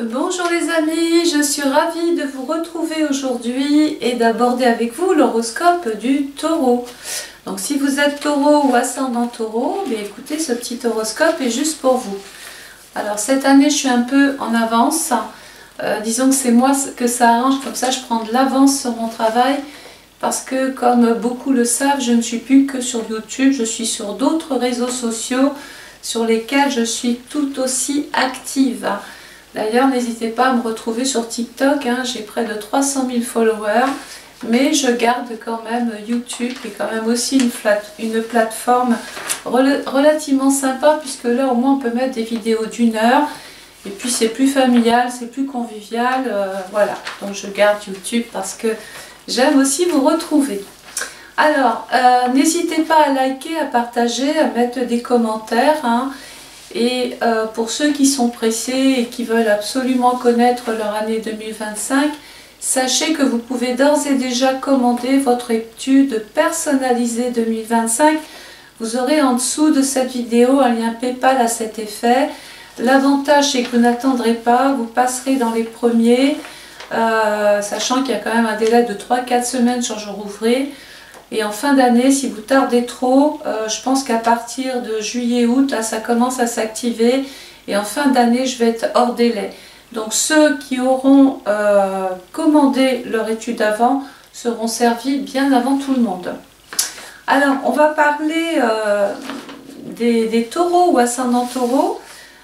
Bonjour les amis, je suis ravie de vous retrouver aujourd'hui et d'aborder avec vous l'horoscope du Taureau. Donc si vous êtes Taureau ou ascendant Taureau, bien écoutez, ce petit horoscope est juste pour vous. Alors cette année je suis un peu en avance, disons que c'est moi que ça arrange, comme ça je prends de l'avance sur mon travail parce que comme beaucoup le savent, je ne suis plus que sur YouTube, je suis sur d'autres réseaux sociaux sur lesquels je suis tout aussi active. D'ailleurs, n'hésitez pas à me retrouver sur TikTok, hein, j'ai près de 300 000 followers, mais je garde quand même YouTube, qui est quand même aussi une plateforme relativement sympa, puisque là au moins on peut mettre des vidéos d'1 heure, et puis c'est plus familial, c'est plus convivial, voilà. Donc je garde YouTube parce que j'aime aussi vous retrouver. Alors, n'hésitez pas à liker, à partager, à mettre des commentaires, hein. Et pour ceux qui sont pressés et qui veulent absolument connaître leur année 2025, sachez que vous pouvez d'ores et déjà commander votre étude personnalisée 2025. Vous aurez en dessous de cette vidéo un lien PayPal à cet effet. L'avantage c'est que vous n'attendrez pas, vous passerez dans les premiers, sachant qu'il y a quand même un délai de 3-4 semaines sur jour ouvré. Et en fin d'année, si vous tardez trop, je pense qu'à partir de juillet-août, ça commence à s'activer. Et en fin d'année, je vais être hors délai. Donc ceux qui auront commandé leur étude avant seront servis bien avant tout le monde. Alors, on va parler des taureaux ou ascendants taureaux.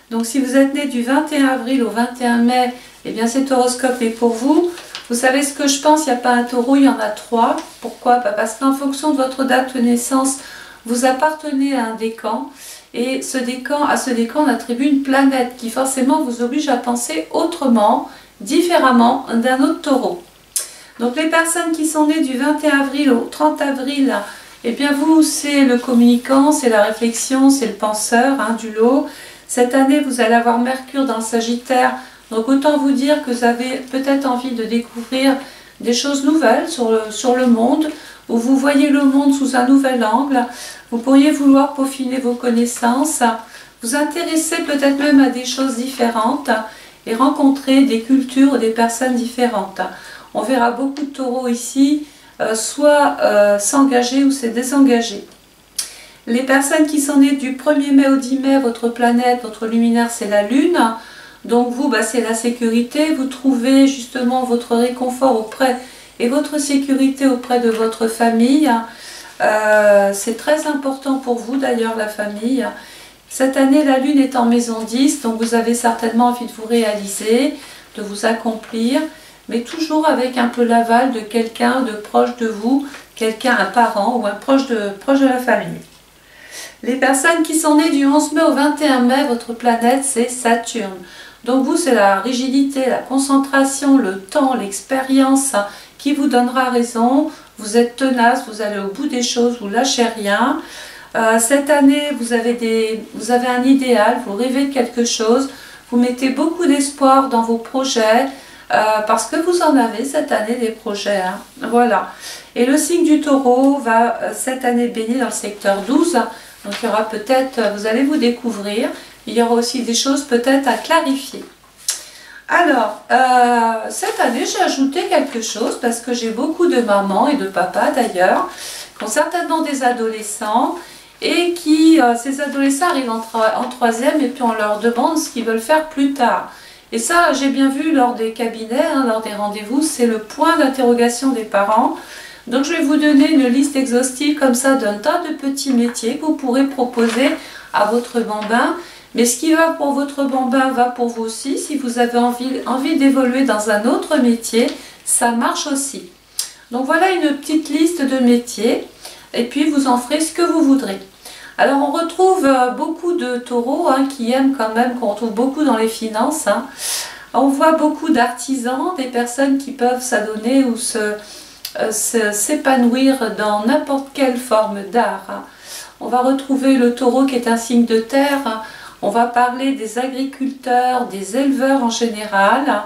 Donc si vous êtes né du 21 avril au 21 mai, eh bien cet horoscope est pour vous. Vous savez ce que je pense, il n'y a pas un taureau, il y en a 3. Pourquoi? Parce qu'en fonction de votre date de naissance, vous appartenez à un décan. Et à ce décan, on attribue une planète qui forcément vous oblige à penser autrement, différemment d'un autre taureau. Donc les personnes qui sont nées du 21 avril au 30 avril, eh bien vous, c'est le communicant, c'est la réflexion, c'est le penseur, hein, du lot. Cette année, vous allez avoir Mercure dans le Sagittaire. Donc autant vous dire que vous avez peut-être envie de découvrir des choses nouvelles sur le monde, où vous voyez le monde sous un nouvel angle. Vous pourriez vouloir peaufiner vos connaissances, vous intéresser peut-être même à des choses différentes et rencontrer des cultures ou des personnes différentes. On verra beaucoup de taureaux ici, soit s'engager ou se désengager. Les personnes qui sont nées du 1er mai au 10 mai, votre planète, votre luminaire, c'est la Lune. Donc vous, c'est la sécurité, vous trouvez justement votre réconfort auprès et votre sécurité auprès de votre famille. C'est très important pour vous d'ailleurs, la famille. Cette année, la Lune est en maison 10, donc vous avez certainement envie de vous réaliser, de vous accomplir, mais toujours avec un peu l'aval de quelqu'un de proche de vous, quelqu'un, un parent ou un proche de la famille. Les personnes qui sont nées du 11 mai au 21 mai, votre planète, c'est Saturne. Donc vous, c'est la rigidité, la concentration, le temps, l'expérience qui vous donnera raison. Vous êtes tenace, vous allez au bout des choses, vous lâchez rien. Cette année, vous avez un idéal, vous rêvez de quelque chose, vous mettez beaucoup d'espoir dans vos projets, parce que vous en avez cette année des projets, hein. Voilà. Et le signe du Taureau va cette année baigner dans le secteur 12, donc il y aura peut-être, vous allez vous découvrir. Il y aura aussi des choses peut-être à clarifier. Alors, cette année, j'ai ajouté quelque chose parce que j'ai beaucoup de mamans et de papas d'ailleurs, qui ont certainement des adolescents et qui, ces adolescents arrivent en troisième et puis on leur demande ce qu'ils veulent faire plus tard. Et ça, j'ai bien vu lors des cabinets, hein, lors des rendez-vous, c'est le point d'interrogation des parents. Donc je vais vous donner une liste exhaustive comme ça d'un tas de petits métiers que vous pourrez proposer à votre bambin. Mais ce qui va pour votre bambin va pour vous aussi. Si vous avez envie d'évoluer dans un autre métier, ça marche aussi. Donc voilà une petite liste de métiers. Et puis vous en ferez ce que vous voudrez. Alors on retrouve beaucoup de taureaux, hein, qui aiment quand même, qu'on retrouve beaucoup dans les finances, hein. On voit beaucoup d'artisans, des personnes qui peuvent s'adonner ou s'épanouir dans n'importe quelle forme d'art, hein. On va retrouver le taureau qui est un signe de terre, hein. On va parler des agriculteurs, des éleveurs en général.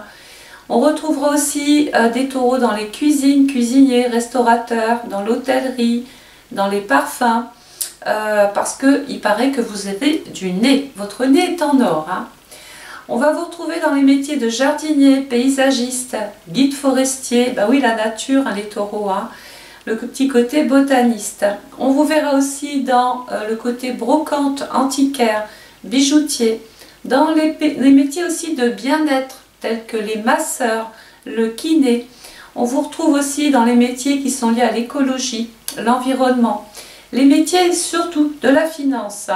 On retrouvera aussi des taureaux dans les cuisines, cuisiniers, restaurateurs, dans l'hôtellerie, dans les parfums, parce qu'il paraît que vous avez du nez. Votre nez est en or, hein. On va vous retrouver dans les métiers de jardinier, paysagiste, guide forestier, bah oui la nature, hein, les taureaux, hein. Le petit côté botaniste. On vous verra aussi dans le côté brocante, antiquaire, bijoutier, dans les métiers aussi de bien-être, tels que les masseurs, le kiné. On vous retrouve aussi dans les métiers qui sont liés à l'écologie, l'environnement, les métiers surtout de la finance,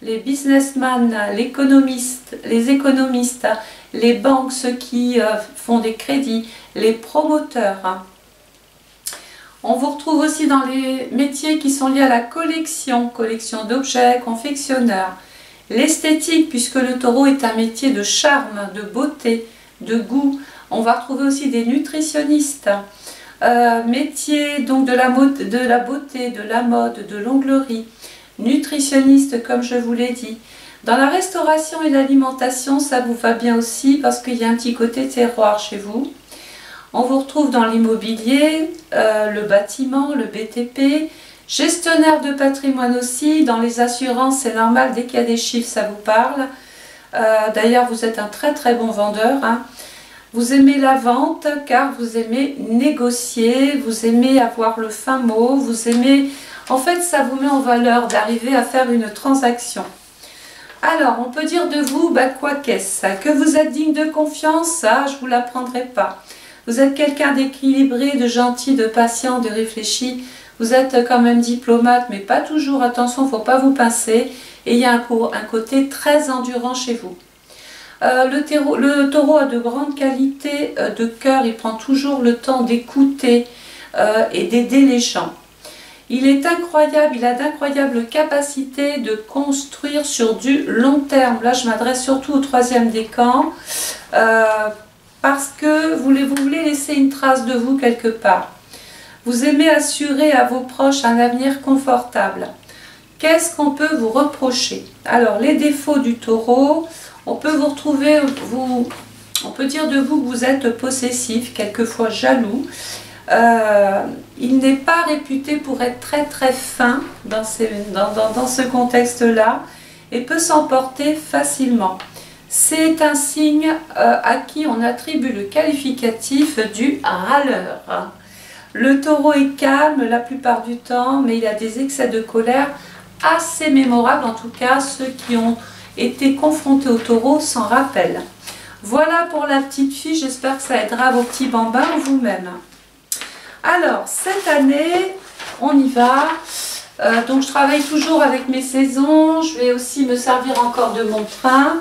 les businessmen, les économistes, les banques, ceux qui font des crédits, les promoteurs. On vous retrouve aussi dans les métiers qui sont liés à la collection, collection d'objets, confectionneur, l'esthétique, puisque le taureau est un métier de charme, de beauté, de goût. On va retrouver aussi des nutritionnistes, métiers donc de la beauté, de la mode, de l'onglerie, nutritionniste comme je vous l'ai dit. Dans la restauration et l'alimentation, ça vous va bien aussi parce qu'il y a un petit côté terroir chez vous. On vous retrouve dans l'immobilier, le bâtiment, le BTP, gestionnaire de patrimoine aussi, dans les assurances, c'est normal, dès qu'il y a des chiffres, ça vous parle. D'ailleurs, vous êtes un très très bon vendeur, hein. Vous aimez la vente car vous aimez négocier, vous aimez avoir le fin mot, vous aimez... En fait, ça vous met en valeur d'arriver à faire une transaction. Alors, on peut dire de vous, bah, quoi qu'est-ce? Que vous êtes digne de confiance, ça, je ne vous l'apprendrai pas. Vous êtes quelqu'un d'équilibré, de gentil, de patient, de réfléchi. Vous êtes quand même diplomate, mais pas toujours. Attention, il ne faut pas vous pincer. Et il y a un côté très endurant chez vous. Le taureau a de grandes qualités de cœur, il prend toujours le temps d'écouter et d'aider les gens. Il est incroyable, il a d'incroyables capacités de construire sur du long terme. Là, je m'adresse surtout au troisième décan parce que vous voulez laisser une trace de vous quelque part. Vous aimez assurer à vos proches un avenir confortable. Qu'est-ce qu'on peut vous reprocher? Alors, les défauts du taureau... On peut vous retrouver, on peut dire de vous que vous êtes possessif, quelquefois jaloux. Il n'est pas réputé pour être très très fin dans ce contexte-là et peut s'emporter facilement. C'est un signe à qui on attribue le qualificatif du râleur. Le taureau est calme la plupart du temps, mais il a des excès de colère assez mémorables, en tout cas ceux qui ont été confrontés au taureau s'en rappellent. Voilà pour la petite fille, j'espère que ça aidera vos petits bambins ou vous-même. Alors, cette année, on y va. Donc, je travaille toujours avec mes saisons. Je vais aussi me servir encore de mon train.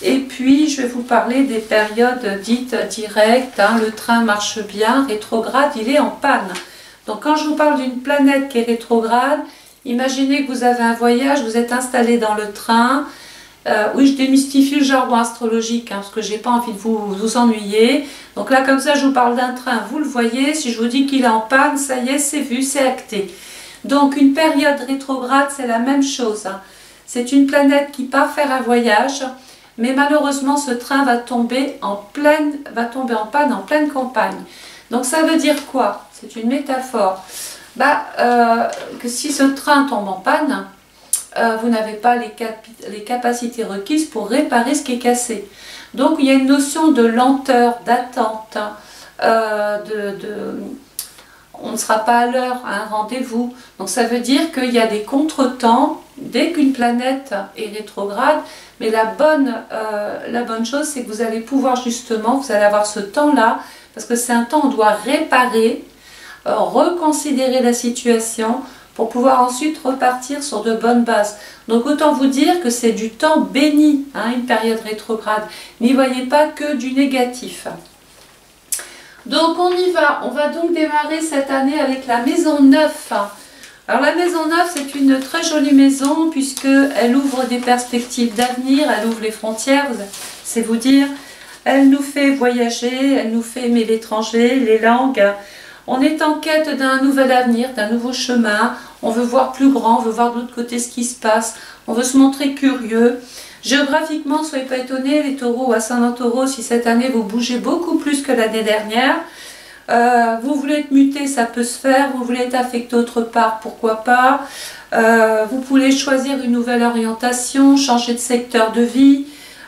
Et puis, je vais vous parler des périodes dites directes. Hein. Le train marche bien, rétrograde, il est en panne. Donc, quand je vous parle d'une planète qui est rétrograde, imaginez que vous avez un voyage, vous êtes installé dans le train. Oui, je démystifie le jargon astrologique, hein, parce que j'ai pas envie de vous ennuyer. Donc là, comme ça, je vous parle d'un train, vous le voyez. Si je vous dis qu'il est en panne, ça y est, c'est vu, c'est acté. Donc, une période rétrograde, c'est la même chose. Hein. C'est une planète qui part faire un voyage, mais malheureusement, ce train va tomber en panne en pleine campagne. Donc, ça veut dire quoi? C'est une métaphore. Que si ce train tombe en panne, vous n'avez pas les capacités requises pour réparer ce qui est cassé. Donc il y a une notion de lenteur, d'attente, on ne sera pas à l'heure à un rendez-vous. Donc ça veut dire qu'il y a des contretemps dès qu'une planète est rétrograde, mais la bonne chose c'est que vous allez pouvoir justement, vous allez avoir ce temps-là, parce que c'est un temps où on doit réparer, reconsidérer la situation, pour pouvoir ensuite repartir sur de bonnes bases. Donc autant vous dire que c'est du temps béni, hein, une période rétrograde. N'y voyez pas que du négatif. Donc on y va, on va donc démarrer cette année avec la maison 9. Alors la maison 9 c'est une très jolie maison puisqu'elle ouvre des perspectives d'avenir, elle ouvre les frontières, c'est vous dire. Elle nous fait voyager, elle nous fait aimer l'étranger, les langues. On est en quête d'un nouvel avenir, d'un nouveau chemin. On veut voir plus grand, on veut voir de l'autre côté ce qui se passe. On veut se montrer curieux. Géographiquement, soyez pas étonnés, les taureaux ou ascendants taureaux, si cette année vous bougez beaucoup plus que l'année dernière. Vous voulez être muté, ça peut se faire. Vous voulez être affecté autre part, pourquoi pas. Vous pouvez choisir une nouvelle orientation, changer de secteur de vie.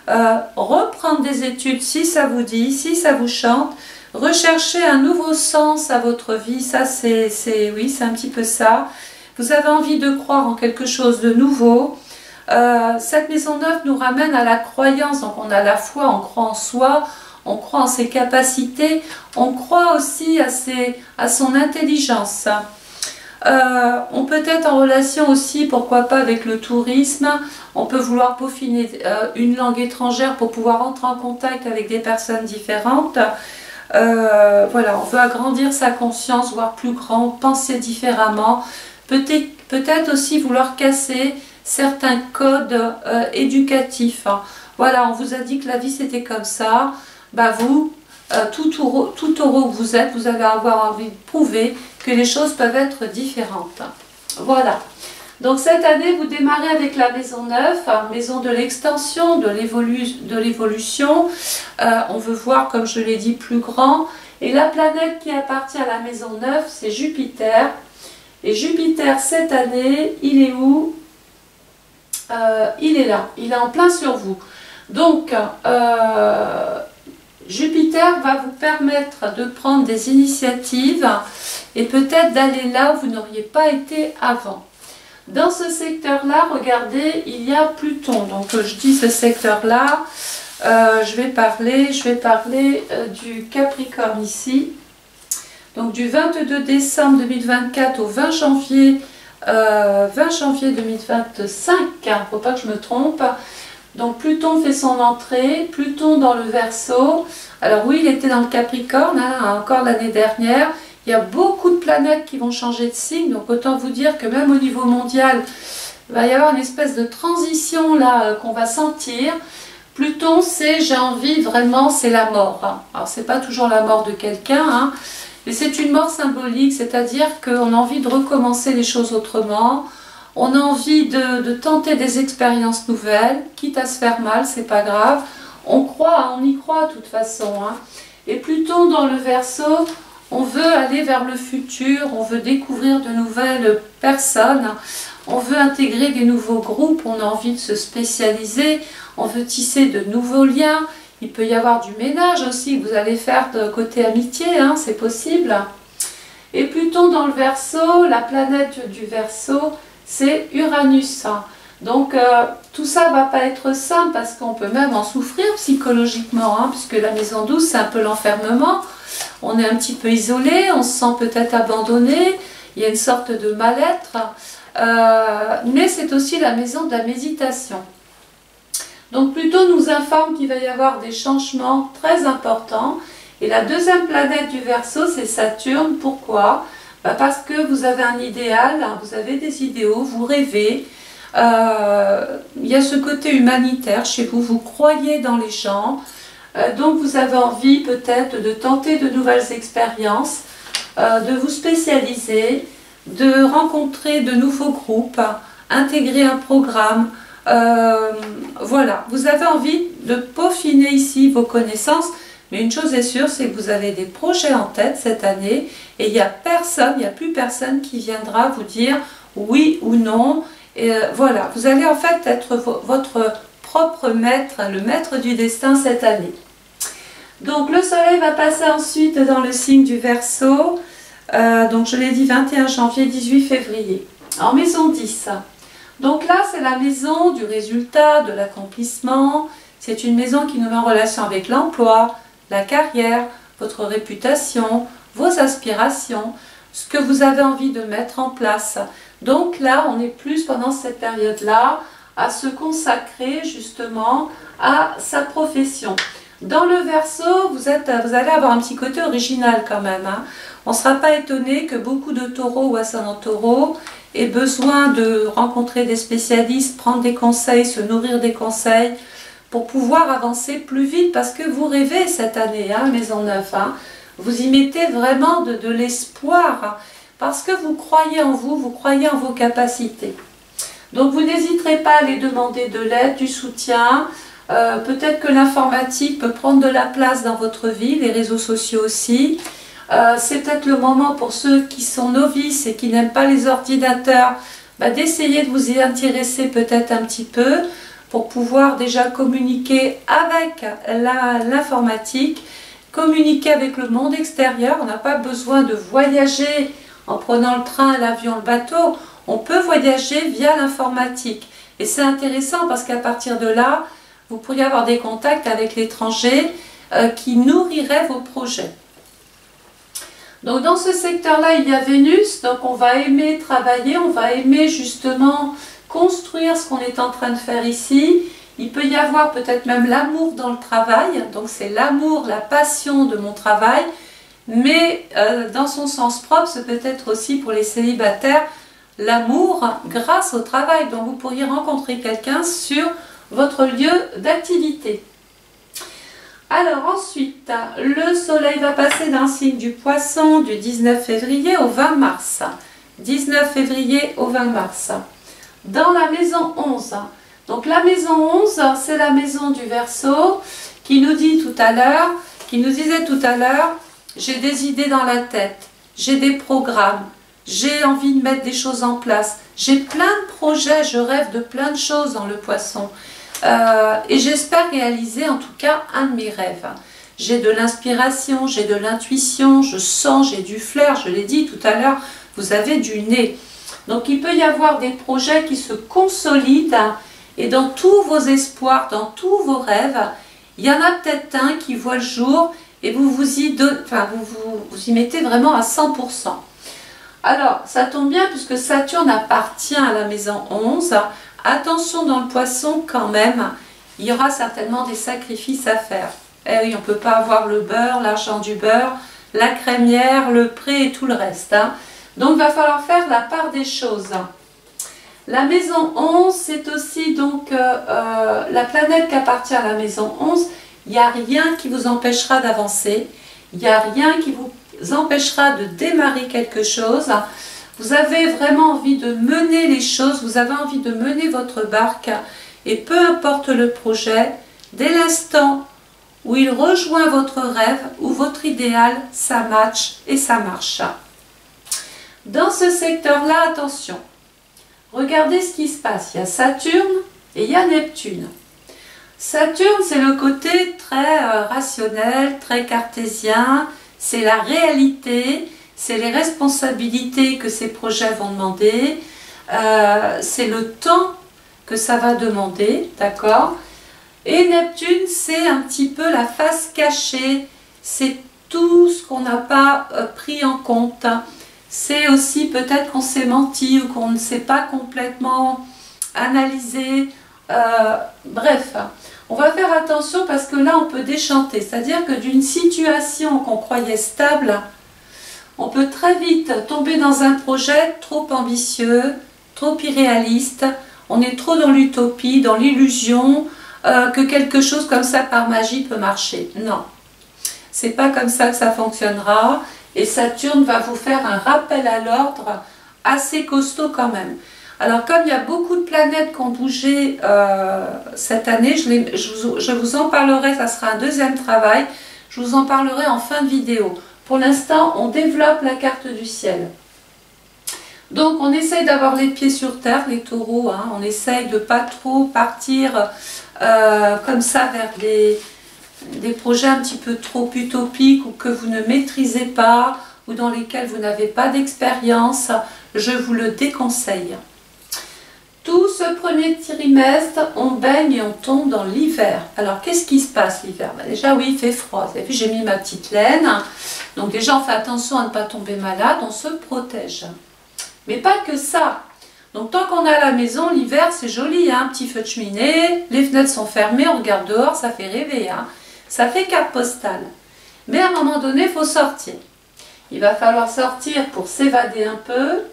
reprendre des études si ça vous dit, si ça vous chante, rechercher un nouveau sens à votre vie, ça oui, c'est un petit peu ça. Vous avez envie de croire en quelque chose de nouveau. Cette maison 9 nous ramène à la croyance, donc on a la foi, on croit en soi, on croit en ses capacités, on croit aussi à son intelligence. On peut être en relation aussi, pourquoi pas, avec le tourisme. On peut vouloir peaufiner une langue étrangère pour pouvoir entrer en contact avec des personnes différentes. Voilà, on veut agrandir sa conscience, voir plus grand, penser différemment. Peut-être aussi vouloir casser certains codes éducatifs. Voilà, on vous a dit que la vie c'était comme ça. Bah vous, tout taureau que vous êtes, vous allez avoir envie de prouver que les choses peuvent être différentes. Voilà. Donc cette année, vous démarrez avec la maison 9, maison de l'extension, de l'évolution. On veut voir, comme je l'ai dit, plus grand. Et la planète qui appartient à la maison 9, c'est Jupiter. Et Jupiter, cette année, il est où? Il est là, il est en plein sur vous. Donc, Jupiter va vous permettre de prendre des initiatives et peut-être d'aller là où vous n'auriez pas été avant. Dans ce secteur-là, regardez, il y a Pluton. Donc, je dis ce secteur-là, je vais parler du Capricorne ici. Donc, du 22 décembre 2024 au 20 janvier 2025, il ne faut pas que je me trompe. Donc Pluton fait son entrée, Pluton dans le Verseau. Alors oui, il était dans le Capricorne, encore l'année dernière. Il y a beaucoup de planètes qui vont changer de signe, donc autant vous dire que même au niveau mondial, il va y avoir une espèce de transition là qu'on va sentir. Pluton, c'est, j'ai envie, vraiment, c'est la mort. Alors c'est pas toujours la mort de quelqu'un, mais c'est une mort symbolique, c'est-à-dire qu'on a envie de recommencer les choses autrement. On a envie de tenter des expériences nouvelles, quitte à se faire mal, c'est pas grave. On y croit de toute façon. Et Pluton dans le Verseau, on veut aller vers le futur, on veut découvrir de nouvelles personnes, on veut intégrer des nouveaux groupes, on a envie de se spécialiser, on veut tisser de nouveaux liens. Il peut y avoir du ménage aussi que vous allez faire de côté amitié, c'est possible. Et Pluton dans le Verseau, la planète du Verseau, c'est Uranus. Donc tout ça ne va pas être simple parce qu'on peut même en souffrir psychologiquement, puisque la maison 12 c'est un peu l'enfermement. On est un petit peu isolé, on se sent peut-être abandonné, il y a une sorte de mal-être, mais c'est aussi la maison de la méditation. Donc Pluton nous informe qu'il va y avoir des changements très importants. Et la deuxième planète du Verseau, c'est Saturne. Pourquoi? Parce que vous avez un idéal, vous avez des idéaux, vous rêvez. Il y a ce côté humanitaire chez vous, vous croyez dans les gens. Donc vous avez envie peut-être de tenter de nouvelles expériences, de vous spécialiser, de rencontrer de nouveaux groupes, intégrer un programme. Voilà, vous avez envie de peaufiner ici vos connaissances, mais une chose est sûre, c'est que vous avez des projets en tête cette année et il n'y a plus personne qui viendra vous dire oui ou non. Et voilà, vous allez en fait être votre propre maître, le maître du destin cette année. Donc le soleil va passer ensuite dans le signe du Verseau, donc je l'ai dit 21 janvier, 18 février, en maison 10. Donc là, c'est la maison du résultat, de l'accomplissement. C'est une maison qui nous met en relation avec l'emploi, la carrière, votre réputation, vos aspirations, ce que vous avez envie de mettre en place. Donc là, on est plus pendant cette période-là à se consacrer justement à sa profession. Dans le Verseau, vous allez avoir un petit côté original quand même. On ne sera pas étonné que beaucoup de taureaux ou ascendants taureaux aient besoin de rencontrer des spécialistes, prendre des conseils, se nourrir des conseils pour pouvoir avancer plus vite parce que vous rêvez cette année, maison 9. Vous y mettez vraiment de l'espoir parce que vous croyez en vous, vous croyez en vos capacités. Donc vous n'hésiterez pas à aller demander de l'aide, du soutien. Peut-être que l'informatique peut prendre de la place dans votre vie, les réseaux sociaux aussi. C'est peut-être le moment pour ceux qui sont novices et qui n'aiment pas les ordinateurs, d'essayer de vous y intéresser peut-être un petit peu. pour pouvoir déjà communiquer avec l'informatique, communiquer avec le monde extérieur. On n'a pas besoin de voyager en prenant le train, l'avion, le bateau. On peut voyager via l'informatique. Et c'est intéressant parce qu'à partir de là, vous pourriez avoir des contacts avec l'étranger qui nourriraient vos projets. Donc dans ce secteur-là, il y a Vénus. Donc on va aimer travailler, on va aimer justement construire ce qu'on est en train de faire ici. Il peut y avoir peut-être même l'amour dans le travail. Donc c'est l'amour, la passion de mon travail. Mais dans son sens propre, c'est peut-être aussi pour les célibataires l'amour grâce au travail. Donc vous pourriez rencontrer quelqu'un sur votre lieu d'activité. Alors ensuite, le soleil va passer dans le signe du Poisson du 19 février au 20 mars. 19 février au 20 mars. Dans la maison 11. Donc la maison 11, c'est la maison du Verseau qui nous dit tout à l'heure, qui nous disait tout à l'heure, j'ai des idées dans la tête, j'ai des programmes, j'ai envie de mettre des choses en place, j'ai plein de projets, je rêve de plein de choses dans le Poisson. Et j'espère réaliser en tout cas un de mes rêves. J'ai de l'inspiration, j'ai de l'intuition, je sens, j'ai du flair, je l'ai dit tout à l'heure, vous avez du nez. Donc il peut y avoir des projets qui se consolident et dans tous vos espoirs, dans tous vos rêves, il y en a peut-être un qui voit le jour et vous y mettez vraiment à 100%. Alors ça tombe bien puisque Saturne appartient à la maison 11. Attention dans le Poisson quand même, il y aura certainement des sacrifices à faire. Eh oui, on ne peut pas avoir le beurre, l'argent du beurre, la crémière, le prêt et tout le reste. Donc il va falloir faire la part des choses. La maison 11, c'est aussi donc la planète qui appartient à la maison 11. Il n'y a rien qui vous empêchera d'avancer. Il n'y a rien qui vous empêchera de démarrer quelque chose. Vous avez vraiment envie de mener les choses, vous avez envie de mener votre barque et peu importe le projet, dès l'instant où il rejoint votre rêve ou votre idéal, ça match et ça marche. Dans ce secteur-là, attention, regardez ce qui se passe. Il y a Saturne et il y a Neptune. Saturne, c'est le côté très rationnel, très cartésien, c'est la réalité. C'est les responsabilités que ces projets vont demander, c'est le temps que ça va demander, d'accord? Et Neptune, c'est un petit peu la face cachée, c'est tout ce qu'on n'a pas pris en compte. C'est aussi peut-être qu'on s'est menti ou qu'on ne s'est pas complètement analysé. Bref, on va faire attention parce que là, on peut déchanter. C'est-à-dire que d'une situation qu'on croyait stable, on peut très vite tomber dans un projet trop ambitieux, trop irréaliste. On est trop dans l'utopie, dans l'illusion que quelque chose comme ça par magie peut marcher. Non, c'est pas comme ça que ça fonctionnera. Et Saturne va vous faire un rappel à l'ordre assez costaud quand même. Alors comme il y a beaucoup de planètes qui ont bougé cette année, je vous en parlerai, ça sera un deuxième travail. Je vous en parlerai en fin de vidéo. Pour l'instant, on développe la carte du ciel. Donc, on essaye d'avoir les pieds sur terre, les taureaux. Hein. On essaye de ne pas trop partir comme ça vers des projets un petit peu trop utopiques ou que vous ne maîtrisez pas ou dans lesquels vous n'avez pas d'expérience. Je vous le déconseille. Tout ce premier trimestre, on baigne et on tombe dans l'hiver. Alors, qu'est-ce qui se passe l'hiver? Déjà, oui, il fait froid. Vous avez vu, j'ai mis ma petite laine. Donc déjà, on fait attention à ne pas tomber malade, on se protège. Mais pas que ça. Donc tant qu'on est à la maison, l'hiver, c'est joli. Hein, un petit feu de cheminée, les fenêtres sont fermées, on regarde dehors, ça fait rêver. Hein. Ça fait carte postale. Mais à un moment donné, il faut sortir. Il va falloir sortir pour s'évader un peu,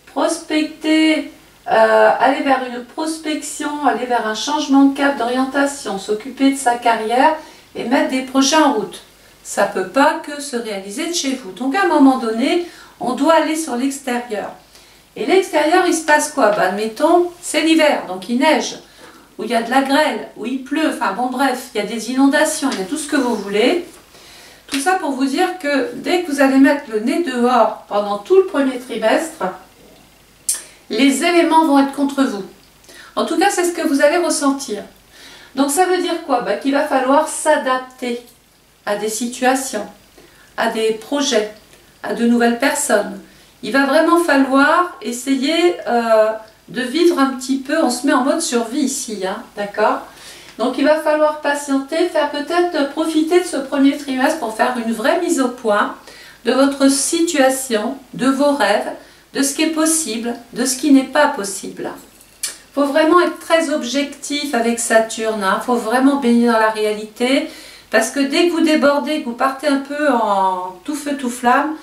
prospecter, aller vers une prospection, aller vers un changement de cap, d'orientation, s'occuper de sa carrière et mettre des projets en route. Ça ne peut pas que se réaliser de chez vous. Donc à un moment donné, on doit aller sur l'extérieur. Et l'extérieur, il se passe quoi? Admettons, c'est l'hiver, donc il neige, où il y a de la grêle, où il pleut, enfin bon bref, il y a des inondations, il y a tout ce que vous voulez. Tout ça pour vous dire que dès que vous allez mettre le nez dehors pendant tout le premier trimestre, les éléments vont être contre vous. En tout cas, c'est ce que vous allez ressentir. Donc ça veut dire quoi? Qu'il va falloir s'adapter à des situations, à des projets, à de nouvelles personnes. Il va vraiment falloir essayer de vivre un petit peu, on se met en mode survie ici, hein, d'accord? Donc il va falloir patienter, faire peut-être profiter de ce premier trimestre pour faire une vraie mise au point de votre situation, de vos rêves, de ce qui est possible, de ce qui n'est pas possible. Il faut vraiment être très objectif avec Saturne, il faut vraiment baigner dans la réalité, parce que dès que vous débordez, que vous partez un peu en tout feu tout flamme,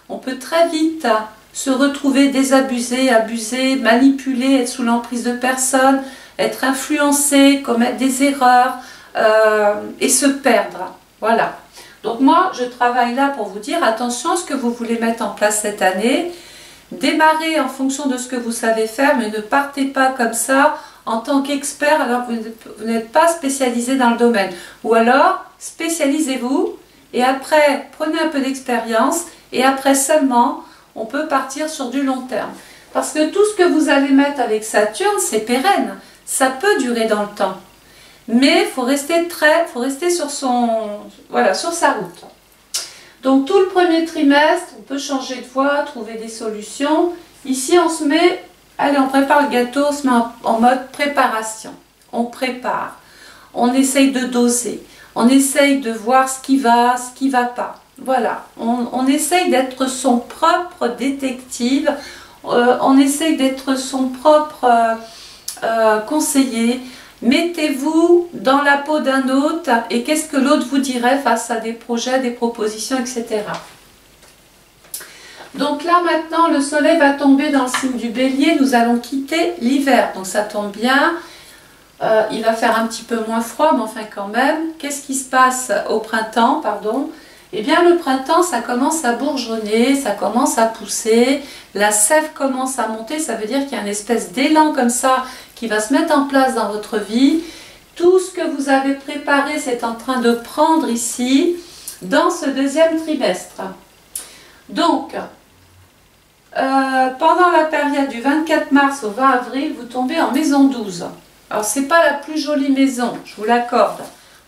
on peut très vite se retrouver désabusé, abusé, manipulé, être sous l'emprise de personnes, être influencé, commettre des erreurs et se perdre. Voilà. Donc moi, je travaille là pour vous dire, attention à ce que vous voulez mettre en place cette année. Démarrez en fonction de ce que vous savez faire, mais ne partez pas comme ça en tant qu'expert alors que vous n'êtes pas spécialisé dans le domaine. Ou alors, spécialisez-vous et après, prenez un peu d'expérience et après seulement, on peut partir sur du long terme. Parce que tout ce que vous allez mettre avec Saturne, c'est pérenne. Ça peut durer dans le temps. Mais il faut rester sur sur sa route. Donc tout le premier trimestre, on peut changer de voie, trouver des solutions. Ici, on se met, allez, on prépare le gâteau, on se met en mode préparation. On prépare, on essaye de doser, on essaye de voir ce qui va pas. Voilà, on essaye d'être son propre détective, on essaye d'être son propre conseiller. Mettez-vous dans la peau d'un autre et qu'est-ce que l'autre vous dirait face à des projets, des propositions, etc. Donc là maintenant, le soleil va tomber dans le signe du Bélier, nous allons quitter l'hiver. Donc ça tombe bien, il va faire un petit peu moins froid, mais enfin quand même. Qu'est-ce qui se passe au printemps, pardon? Eh bien le printemps, ça commence à bourgeonner, ça commence à pousser, la sève commence à monter, ça veut dire qu'il y a une espèce d'élan comme ça qui va se mettre en place dans votre vie. Tout ce que vous avez préparé, c'est en train de prendre ici, dans ce deuxième trimestre. Donc, pendant la période du 24 mars au 20 avril, vous tombez en maison 12. Alors, ce n'est pas la plus jolie maison, je vous l'accorde.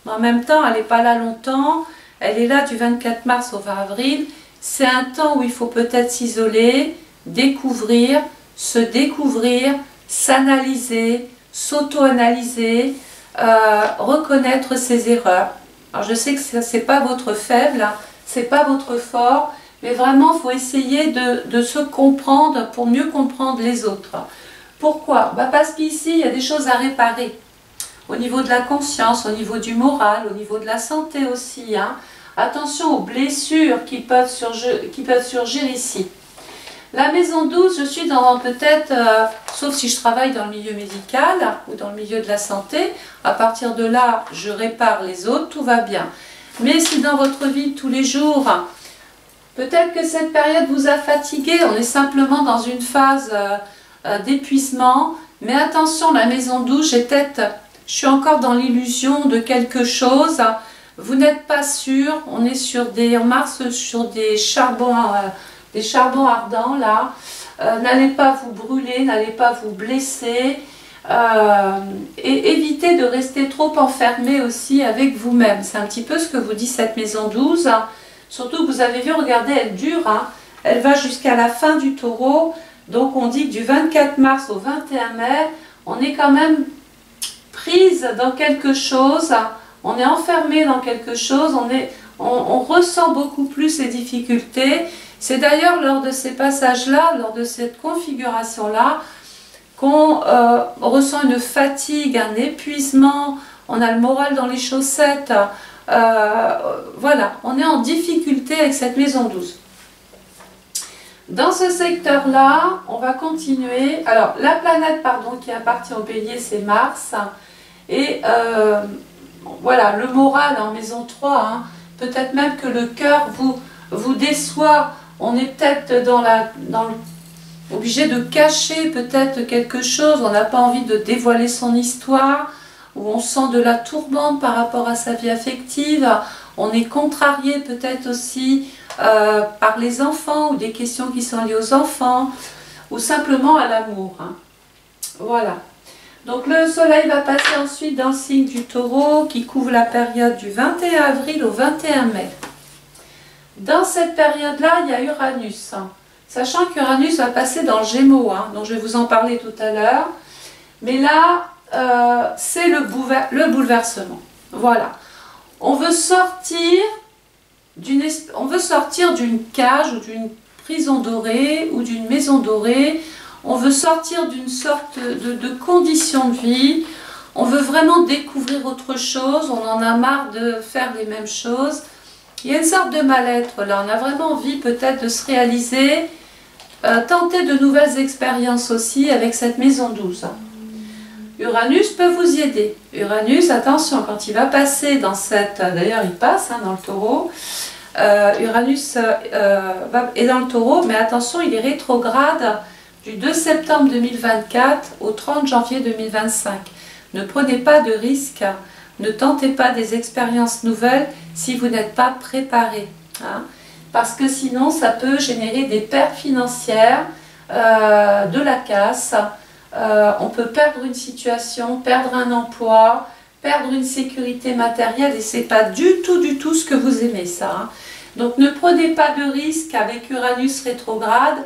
Mais en même temps, elle n'est pas là longtemps. Elle est là du 24 mars au 20 avril. C'est un temps où il faut peut-être s'isoler, découvrir, se découvrir, s'analyser, s'auto-analyser, reconnaître ses erreurs. Alors je sais que ce n'est pas votre faible, hein, ce n'est pas votre fort, mais vraiment il faut essayer de se comprendre pour mieux comprendre les autres. Pourquoi? Parce qu'ici il y a des choses à réparer. Au niveau de la conscience, au niveau du moral, au niveau de la santé aussi. Hein. Attention aux blessures qui peuvent surgir ici. La maison 12, je suis dans peut-être, sauf si je travaille dans le milieu médical ou dans le milieu de la santé, à partir de là, je répare les autres, tout va bien. Mais si dans votre vie de tous les jours, peut-être que cette période vous a fatigué, on est simplement dans une phase d'épuisement, mais attention, la maison 12, je suis encore dans l'illusion de quelque chose, vous n'êtes pas sûr, on marche sur des charbons ardents là, n'allez pas vous brûler, n'allez pas vous blesser, et évitez de rester trop enfermé aussi avec vous-même. C'est un petit peu ce que vous dit cette maison 12, hein. Surtout que vous avez vu, regardez, elle dure, hein. Elle va jusqu'à la fin du Taureau, donc on dit que du 24 mars au 21 mai, on est quand même prise dans quelque chose, on est enfermé dans quelque chose, on ressent beaucoup plus les difficultés. C'est d'ailleurs lors de ces passages-là, lors de cette configuration-là, qu'on ressent une fatigue, un épuisement, on a le moral dans les chaussettes. Voilà, on est en difficulté avec cette maison 12. Dans ce secteur-là, on va continuer. Alors, la planète, pardon, qui appartient au Bélier, c'est Mars. Et voilà, le moral en maison 3, hein, peut-être même que le cœur vous déçoit. On est peut-être obligé de cacher peut-être quelque chose. On n'a pas envie de dévoiler son histoire. Ou on sent de la tourmente par rapport à sa vie affective. On est contrarié peut-être aussi par les enfants ou des questions qui sont liées aux enfants. Ou simplement à l'amour. Hein. Voilà. Donc le soleil va passer ensuite dans le signe du taureau qui couvre la période du 21 avril au 21 mai. Dans cette période-là, il y a Uranus. Sachant qu'Uranus va passer dans le Gémeaux, donc je vais vous en parler tout à l'heure. Mais là, c'est le bouleversement. Voilà. On veut sortir d'une cage ou d'une prison dorée ou d'une maison dorée. On veut sortir d'une sorte de condition de vie. On veut vraiment découvrir autre chose. On en a marre de faire les mêmes choses. Il y a une sorte de mal-être là. On a vraiment envie peut-être de se réaliser, tenter de nouvelles expériences aussi avec cette maison 12. Uranus peut vous y aider. Uranus, attention, quand il va passer dans cette... D'ailleurs, il passe dans le taureau. Uranus est dans le taureau, mais attention, il est rétrograde du 2 septembre 2024 au 30 janvier 2025. Ne prenez pas de risques, ne tentez pas des expériences nouvelles si vous n'êtes pas préparé. Parce que sinon, ça peut générer des pertes financières, de la casse. On peut perdre une situation, perdre un emploi, perdre une sécurité matérielle et c'est pas du tout ce que vous aimez ça. Donc ne prenez pas de risques avec Uranus rétrograde.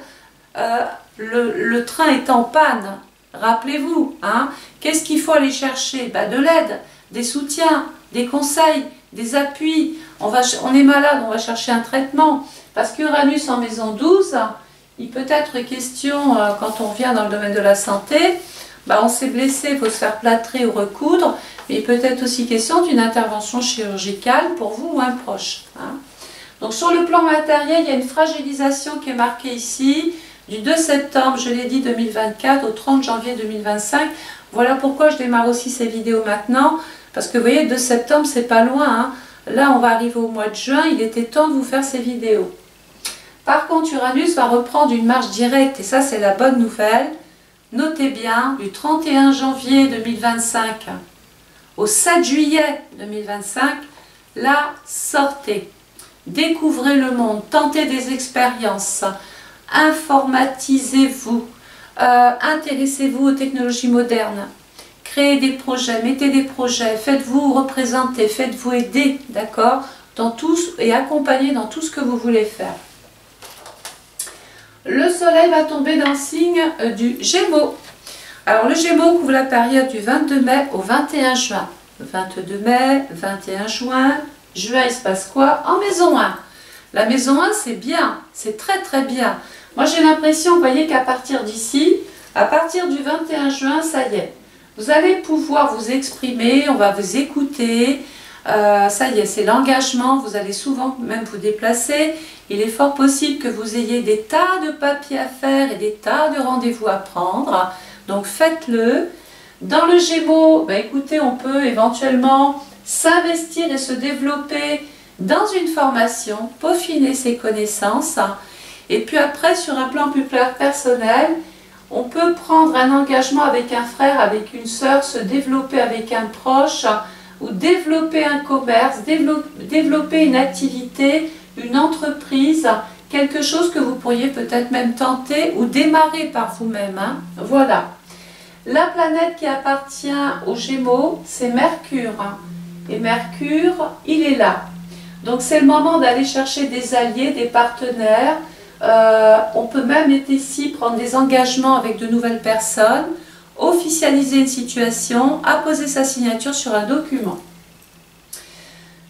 Le train est en panne, rappelez-vous. Qu'est-ce qu'il faut aller chercher? De l'aide, des soutiens, des conseils, des appuis. On est malade, on va chercher un traitement. Parce qu'Uranus en maison 12... il peut être question, quand on vient dans le domaine de la santé, on s'est blessé, il faut se faire plâtrer ou recoudre, mais il peut être aussi question d'une intervention chirurgicale pour vous ou un proche. Donc sur le plan matériel, il y a une fragilisation qui est marquée ici, du 2 septembre, je l'ai dit, 2024 au 30 janvier 2025. Voilà pourquoi je démarre aussi ces vidéos maintenant, parce que vous voyez, 2 septembre, c'est pas loin. Là, on va arriver au mois de juin, il était temps de vous faire ces vidéos. Par contre, Uranus va reprendre une marche directe, et ça c'est la bonne nouvelle. Notez bien, du 31 janvier 2025 au 7 juillet 2025, là, sortez, découvrez le monde, tentez des expériences, informatisez-vous, intéressez-vous aux technologies modernes, créez des projets, mettez des projets, faites-vous représenter, faites-vous aider, d'accord, dans tous et accompagner dans tout ce que vous voulez faire. Le soleil va tomber dans le signe du Gémeaux. Alors le Gémeaux couvre la période du 22 mai au 21 juin. 22 mai, 21 juin. Juin, il se passe quoi? En maison 1. La maison 1, c'est bien, c'est très bien. Moi j'ai l'impression, vous voyez, qu'à partir d'ici, à partir du 21 juin, ça y est. Vous allez pouvoir vous exprimer, on va vous écouter. Ça y est, c'est l'engagement, vous allez souvent même vous déplacer. Il est fort possible que vous ayez des tas de papiers à faire et des tas de rendez-vous à prendre. Donc faites-le. Dans le Gémeaux, écoutez, on peut éventuellement s'investir et se développer dans une formation, peaufiner ses connaissances. Et puis après, sur un plan plus personnel, on peut prendre un engagement avec un frère, avec une sœur, se développer avec un proche, ou développer un commerce, développer une activité, une entreprise, quelque chose que vous pourriez peut-être même tenter ou démarrer par vous-même. Voilà. La planète qui appartient aux Gémeaux, c'est Mercure. Et Mercure, il est là. Donc c'est le moment d'aller chercher des alliés, des partenaires. On peut même être ici, prendre des engagements avec de nouvelles personnes, officialiser une situation, apposer sa signature sur un document.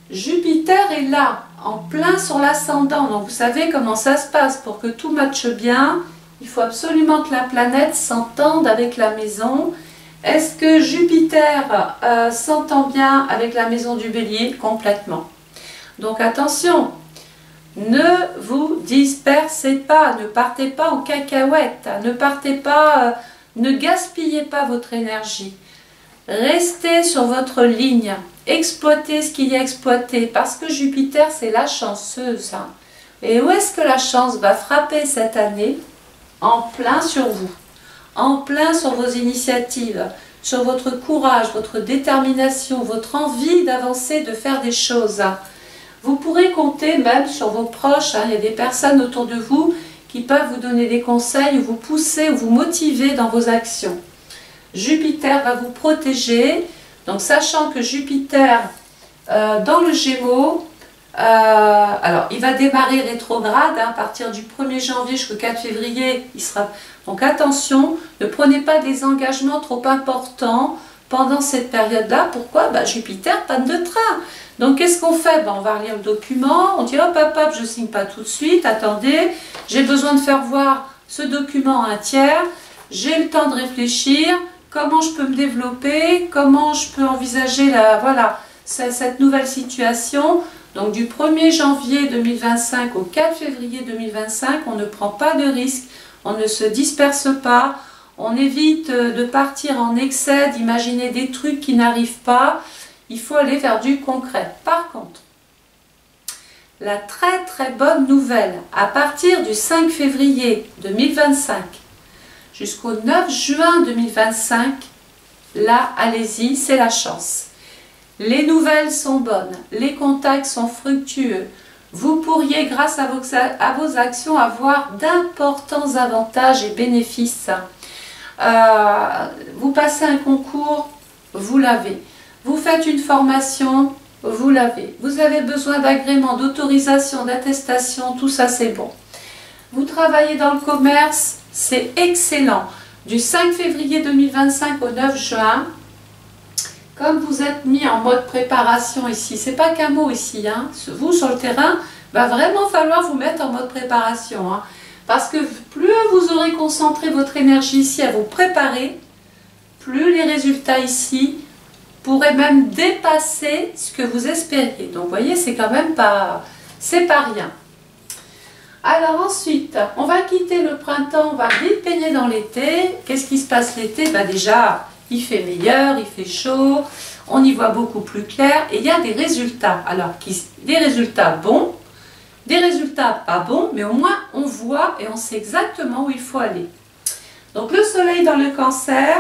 Jupiter est là, en plein sur l'ascendant. Donc vous savez comment ça se passe. Pour que tout matche bien, il faut absolument que la planète s'entende avec la maison. Est-ce que Jupiter s'entend bien avec la maison du Bélier? Complètement. Donc attention, ne vous dispersez pas, ne partez pas en cacahuète, ne partez pas... ne gaspillez pas votre énergie. Restez sur votre ligne. Exploitez ce qu'il y a à exploiter. Parce que Jupiter, c'est la chanceuse. Et où est-ce que la chance va frapper cette année? En plein sur vous. En plein sur vos initiatives. Sur votre courage, votre détermination, votre envie d'avancer, de faire des choses. Vous pourrez compter même sur vos proches. Il y a des personnes autour de vous qui peuvent vous donner des conseils, ou vous pousser, ou vous motiver dans vos actions. Jupiter va vous protéger. Donc sachant que Jupiter dans le Gémeaux, alors il va démarrer rétrograde à partir du 1er janvier jusqu'au 4 février. Il sera... Donc attention, ne prenez pas des engagements trop importants pendant cette période-là. Pourquoi? Jupiter, panne de train. Donc qu'est-ce qu'on fait? On va relire le document, on dit hop hop hop, je ne signe pas tout de suite, attendez, j'ai besoin de faire voir ce document à un tiers, j'ai le temps de réfléchir, comment je peux me développer, comment je peux envisager cette nouvelle situation. Donc du 1er janvier 2025 au 4 février 2025, on ne prend pas de risque, on ne se disperse pas, on évite de partir en excès, d'imaginer des trucs qui n'arrivent pas. Il faut aller vers du concret. Par contre, la très très bonne nouvelle, à partir du 5 février 2025 jusqu'au 9 juin 2025, là, allez-y, c'est la chance. Les nouvelles sont bonnes, les contacts sont fructueux. Vous pourriez, grâce à vos actions, avoir d'importants avantages et bénéfices. Vous passez un concours, vous l'avez. Vous faites une formation, vous l'avez. Vous avez besoin d'agrément, d'autorisation, d'attestation, tout ça c'est bon. Vous travaillez dans le commerce, c'est excellent. Du 5 février 2025 au 9 juin, comme vous êtes mis en mode préparation ici, c'est pas qu'un mot ici, hein. Vous sur le terrain, va vraiment falloir vous mettre en mode préparation. Hein. Parce que plus vous aurez concentré votre énergie ici à vous préparer, plus les résultats ici pourraient même dépasser ce que vous espériez. Donc vous voyez, c'est quand même pas, c'est pas rien. Alors ensuite, on va quitter le printemps, on va vite baigner dans l'été. Qu'est-ce qui se passe l'été? Déjà, il fait meilleur, il fait chaud, on y voit beaucoup plus clair et il y a des résultats. Alors, des résultats bons, des résultats pas bons, mais au moins on voit et on sait exactement où il faut aller. Donc le soleil dans le Cancer,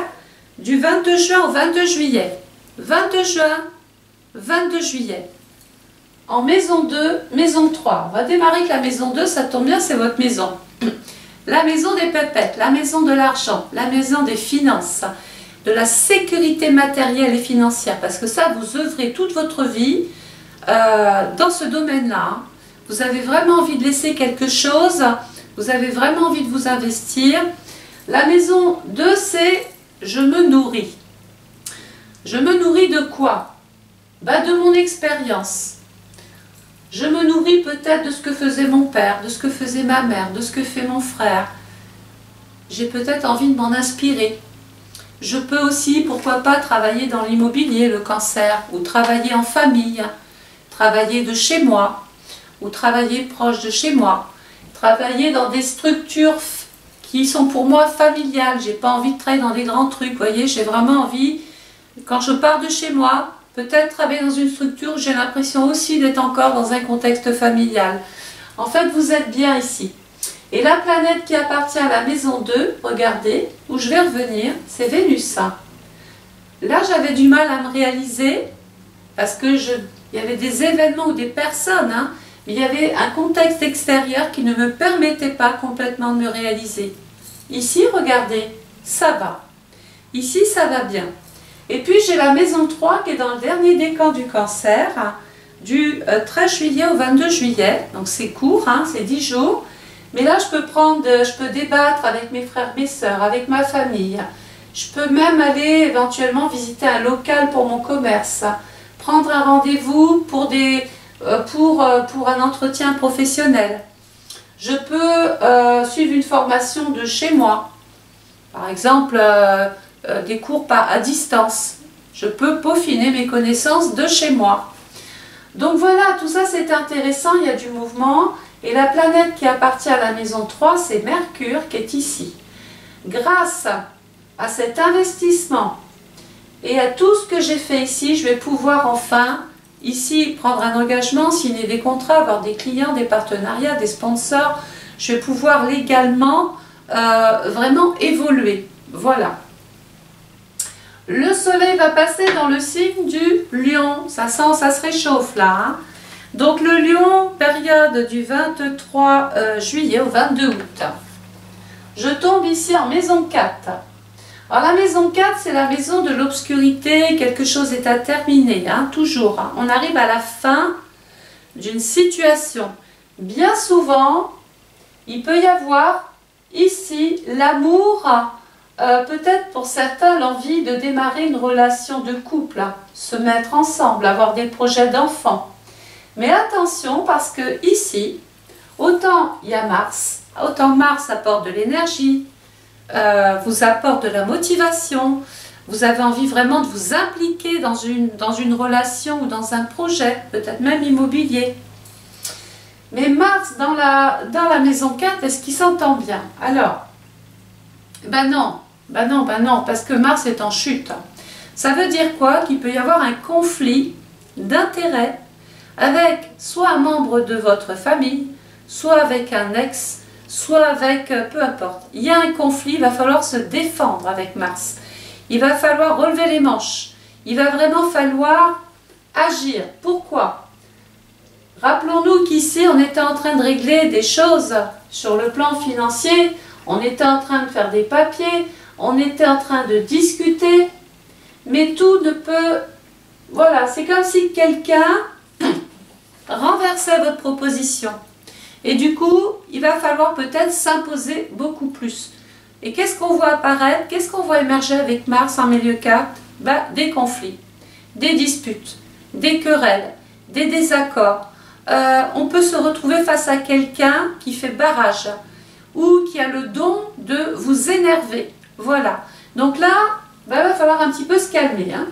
du 22 juin au 22 juillet. 22 juin, 22 juillet. En maison 2, maison 3. On va démarrer avec la maison 2, ça tombe bien, c'est votre maison. La maison des pépettes, la maison de l'argent, la maison des finances, de la sécurité matérielle et financière. Parce que ça, vous œuvrez toute votre vie dans ce domaine-là. Vous avez vraiment envie de laisser quelque chose, vous avez vraiment envie de vous investir. La maison 2, c'est « je me nourris ». Je me nourris de quoi? De mon expérience. Je me nourris peut-être de ce que faisait mon père, de ce que faisait ma mère, de ce que fait mon frère. J'ai peut-être envie de m'en inspirer. Je peux aussi, pourquoi pas, travailler dans l'immobilier, le Cancer, ou travailler en famille, travailler de chez moi, ou travailler proche de chez moi, travailler dans des structures qui sont pour moi familiales. J'ai pas envie de travailler dans des grands trucs, vous voyez, j'ai vraiment envie, quand je pars de chez moi, peut-être travailler dans une structure où j'ai l'impression aussi d'être encore dans un contexte familial. En fait, vous êtes bien ici. Et la planète qui appartient à la maison 2, regardez, où je vais revenir, c'est Vénus. Là, j'avais du mal à me réaliser, parce que il y avait des événements ou des personnes, hein, mais il y avait un contexte extérieur qui ne me permettait pas complètement de me réaliser. Ici, regardez, ça va. Ici, ça va bien. Et puis, j'ai la maison 3 qui est dans le dernier décan du Cancer, du 13 juillet au 22 juillet. Donc, c'est court, hein, c'est 10 jours. Mais là, je peux débattre avec mes frères, mes sœurs, avec ma famille. Je peux même aller éventuellement visiter un local pour mon commerce, prendre un rendez-vous pour un entretien professionnel. Je peux suivre une formation de chez moi, par exemple des cours à distance. Je peux peaufiner mes connaissances de chez moi. Donc voilà, tout ça c'est intéressant, il y a du mouvement. Et la planète qui appartient à la maison 3, c'est Mercure qui est ici. Grâce à cet investissement et à tout ce que j'ai fait ici, je vais pouvoir enfin, ici, prendre un engagement, signer des contrats, avoir des clients, des partenariats, des sponsors. Je vais pouvoir légalement vraiment évoluer. Voilà. Le soleil va passer dans le signe du Lion. Ça se réchauffe là. Hein. Donc le Lion, période du 23 juillet au 22 août. Je tombe ici en maison 4. Alors la maison 4, c'est la maison de l'obscurité, quelque chose est à terminer, hein, toujours. Hein. On arrive à la fin d'une situation. Bien souvent, il peut y avoir ici l'amour, peut-être pour certains l'envie de démarrer une relation de couple, hein, se mettre ensemble, avoir des projets d'enfants. Mais attention parce que ici, autant il y a Mars, autant Mars apporte de l'énergie, vous apporte de la motivation, vous avez envie vraiment de vous impliquer dans une relation ou dans un projet, peut-être même immobilier. Mais Mars dans la maison 4, est-ce qu'il s'entend bien? Alors, ben non, parce que Mars est en chute. Ça veut dire quoi? Qu'il peut y avoir un conflit d'intérêts avec soit un membre de votre famille, soit avec un ex, soit avec, peu importe. Il y a un conflit, il va falloir se défendre avec Mars. Il va falloir relever les manches. Il va vraiment falloir agir. Pourquoi? Rappelons-nous qu'ici, on était en train de régler des choses sur le plan financier, on était en train de faire des papiers, on était en train de discuter, mais tout ne peut... Voilà, c'est comme si quelqu'un renversait votre proposition. Et du coup, il va falloir peut-être s'imposer beaucoup plus. Et qu'est-ce qu'on voit apparaître? Qu'est-ce qu'on voit émerger avec Mars en milieu 4? Ben, des conflits, des disputes, des querelles, des désaccords. On peut se retrouver face à quelqu'un qui fait barrage ou qui a le don de vous énerver. Voilà. Donc là, ben, il va falloir un petit peu se calmer. Hein.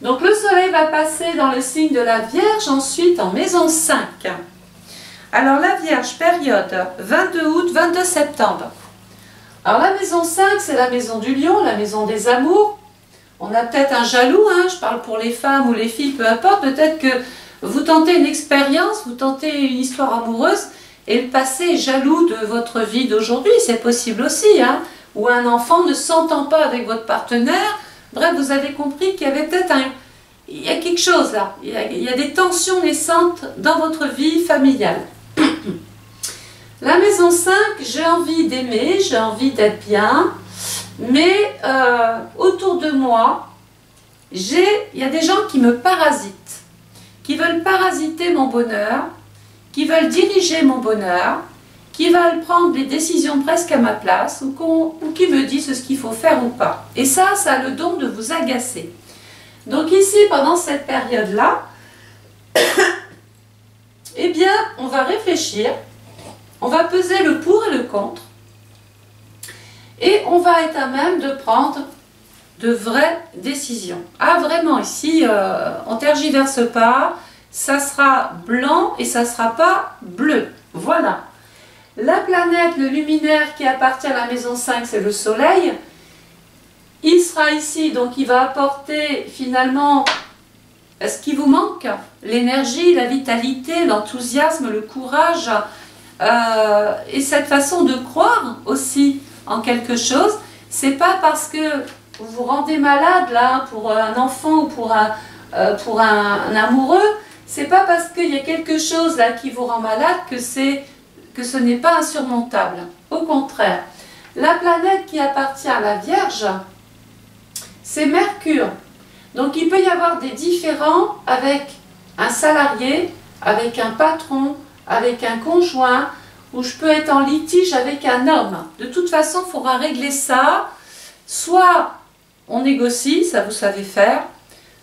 Donc le soleil va passer dans le signe de la Vierge, ensuite en maison 5. Alors la Vierge, période 22 août, 22 septembre. Alors la maison 5, c'est la maison du lion, la maison des amours. On a peut-être un jaloux, hein, je parle pour les femmes ou les filles, peu importe. Peut-être que vous tentez une expérience, vous tentez une histoire amoureuse et le passé est jaloux de votre vie d'aujourd'hui, c'est possible aussi. Hein, ou un enfant ne s'entend pas avec votre partenaire. Bref, vous avez compris qu'il y avait peut-être il y a quelque chose là, il y a des tensions naissantes dans votre vie familiale. La maison 5, j'ai envie d'aimer, j'ai envie d'être bien, mais autour de moi, il y a des gens qui me parasitent, qui veulent parasiter mon bonheur, qui veulent diriger mon bonheur, qui veulent prendre des décisions presque à ma place ou qui me disent ce qu'il faut faire ou pas. Et ça a le don de vous agacer. Donc ici, pendant cette période-là, eh bien, on va réfléchir, on va peser le pour et le contre, et on va être à même de prendre de vraies décisions. Ah, vraiment, ici, on tergiverse pas, ça sera blanc et ça ne sera pas bleu. Voilà. La planète, le luminaire qui appartient à la maison 5, c'est le soleil. Il sera ici, donc il va apporter finalement ce qui vous manque, l'énergie, la vitalité, l'enthousiasme, le courage, et cette façon de croire aussi en quelque chose. C'est pas parce que vous vous rendez malade là pour un enfant ou pour un amoureux, c'est pas parce qu'il y a quelque chose là qui vous rend malade que ce n'est pas insurmontable. Au contraire, la planète qui appartient à la Vierge, c'est Mercure. Donc il peut y avoir des différends avec un salarié, avec un patron, avec un conjoint, ou je peux être en litige avec un homme. De toute façon, il faudra régler ça. Soit on négocie, ça vous savez faire,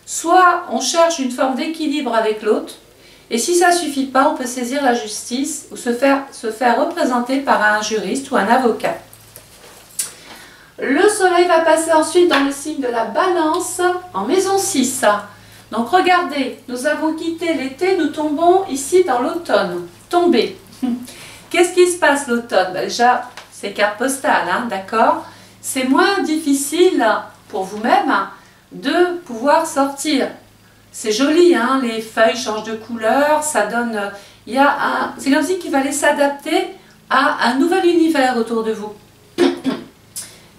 soit on cherche une forme d'équilibre avec l'autre. Et si ça ne suffit pas, on peut saisir la justice ou se faire représenter par un juriste ou un avocat. Le soleil va passer ensuite dans le signe de la Balance, en maison 6. Donc regardez, nous avons quitté l'été, nous tombons ici dans l'automne. Tombé. Qu'est-ce qui se passe l'automne? Déjà, c'est carte postale, hein, d'accord? C'est moins difficile pour vous-même de pouvoir sortir. C'est joli, hein, les feuilles changent de couleur, ça donne... c'est comme si qu'il fallait s'adapter à un nouvel univers autour de vous.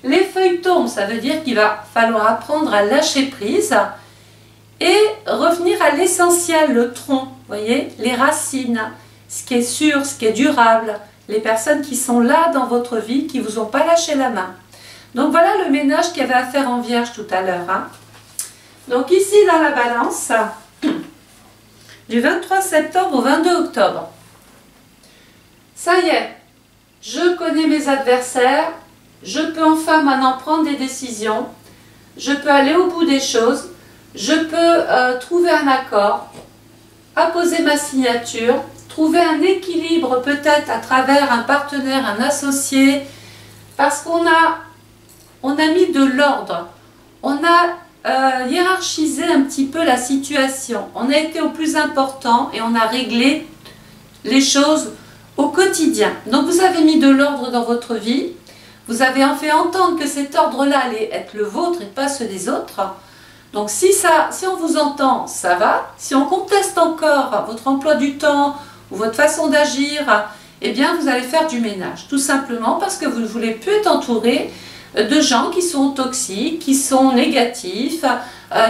Les feuilles tombent, ça veut dire qu'il va falloir apprendre à lâcher prise et revenir à l'essentiel, le tronc, vous voyez, les racines, ce qui est sûr, ce qui est durable, les personnes qui sont là dans votre vie, qui ne vous ont pas lâché la main. Donc voilà le ménage qu'il y avait à faire en Vierge tout à l'heure. Hein. Donc ici dans la balance, du 23 septembre au 22 octobre. Ça y est, je connais mes adversaires, je peux enfin maintenant prendre des décisions, je peux aller au bout des choses, je peux trouver un accord, apposer ma signature, trouver un équilibre peut-être à travers un partenaire, un associé, parce qu'on a mis de l'ordre, on a hiérarchisé un petit peu la situation, on a été au plus important et on a réglé les choses au quotidien. Donc vous avez mis de l'ordre dans votre vie, vous avez en fait entendre que cet ordre-là allait être le vôtre et pas ceux des autres. Donc si on vous entend, ça va. Si on conteste encore votre emploi du temps ou votre façon d'agir, eh bien vous allez faire du ménage. Tout simplement parce que vous ne voulez plus être entouré de gens qui sont toxiques, qui sont négatifs,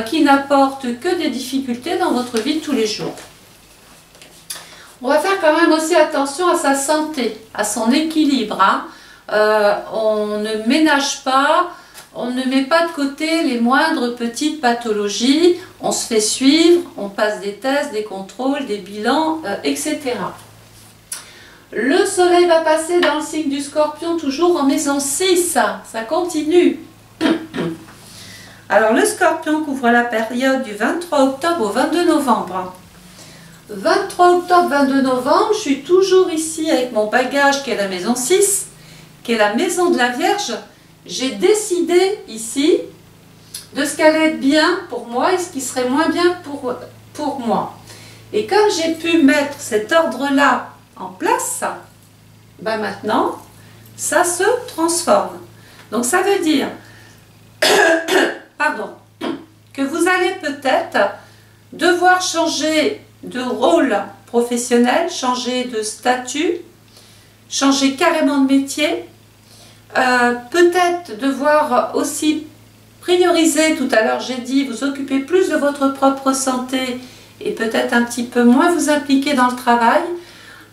qui n'apportent que des difficultés dans votre vie de tous les jours. On va faire quand même aussi attention à sa santé, à son équilibre. Hein. On ne ménage pas, on ne met pas de côté les moindres petites pathologies, on se fait suivre, on passe des tests, des contrôles, des bilans, etc. Le soleil va passer dans le signe du Scorpion, toujours en maison 6, ça continue. Alors le Scorpion couvre la période du 23 octobre au 22 novembre. 23 octobre, 22 novembre, je suis toujours ici avec mon bagage qui est la maison 6, qui est la maison de la Vierge. J'ai décidé ici de ce qui allait être bien pour moi et ce qui serait moins bien pour moi. Et comme j'ai pu mettre cet ordre-là en place, ben maintenant, ça se transforme. Donc ça veut dire pardon, que vous allez peut-être devoir changer de rôle professionnel, changer de statut, changer carrément de métier, peut-être devoir aussi prioriser, tout à l'heure j'ai dit, vous occuper plus de votre propre santé et peut-être un petit peu moins vous impliquer dans le travail.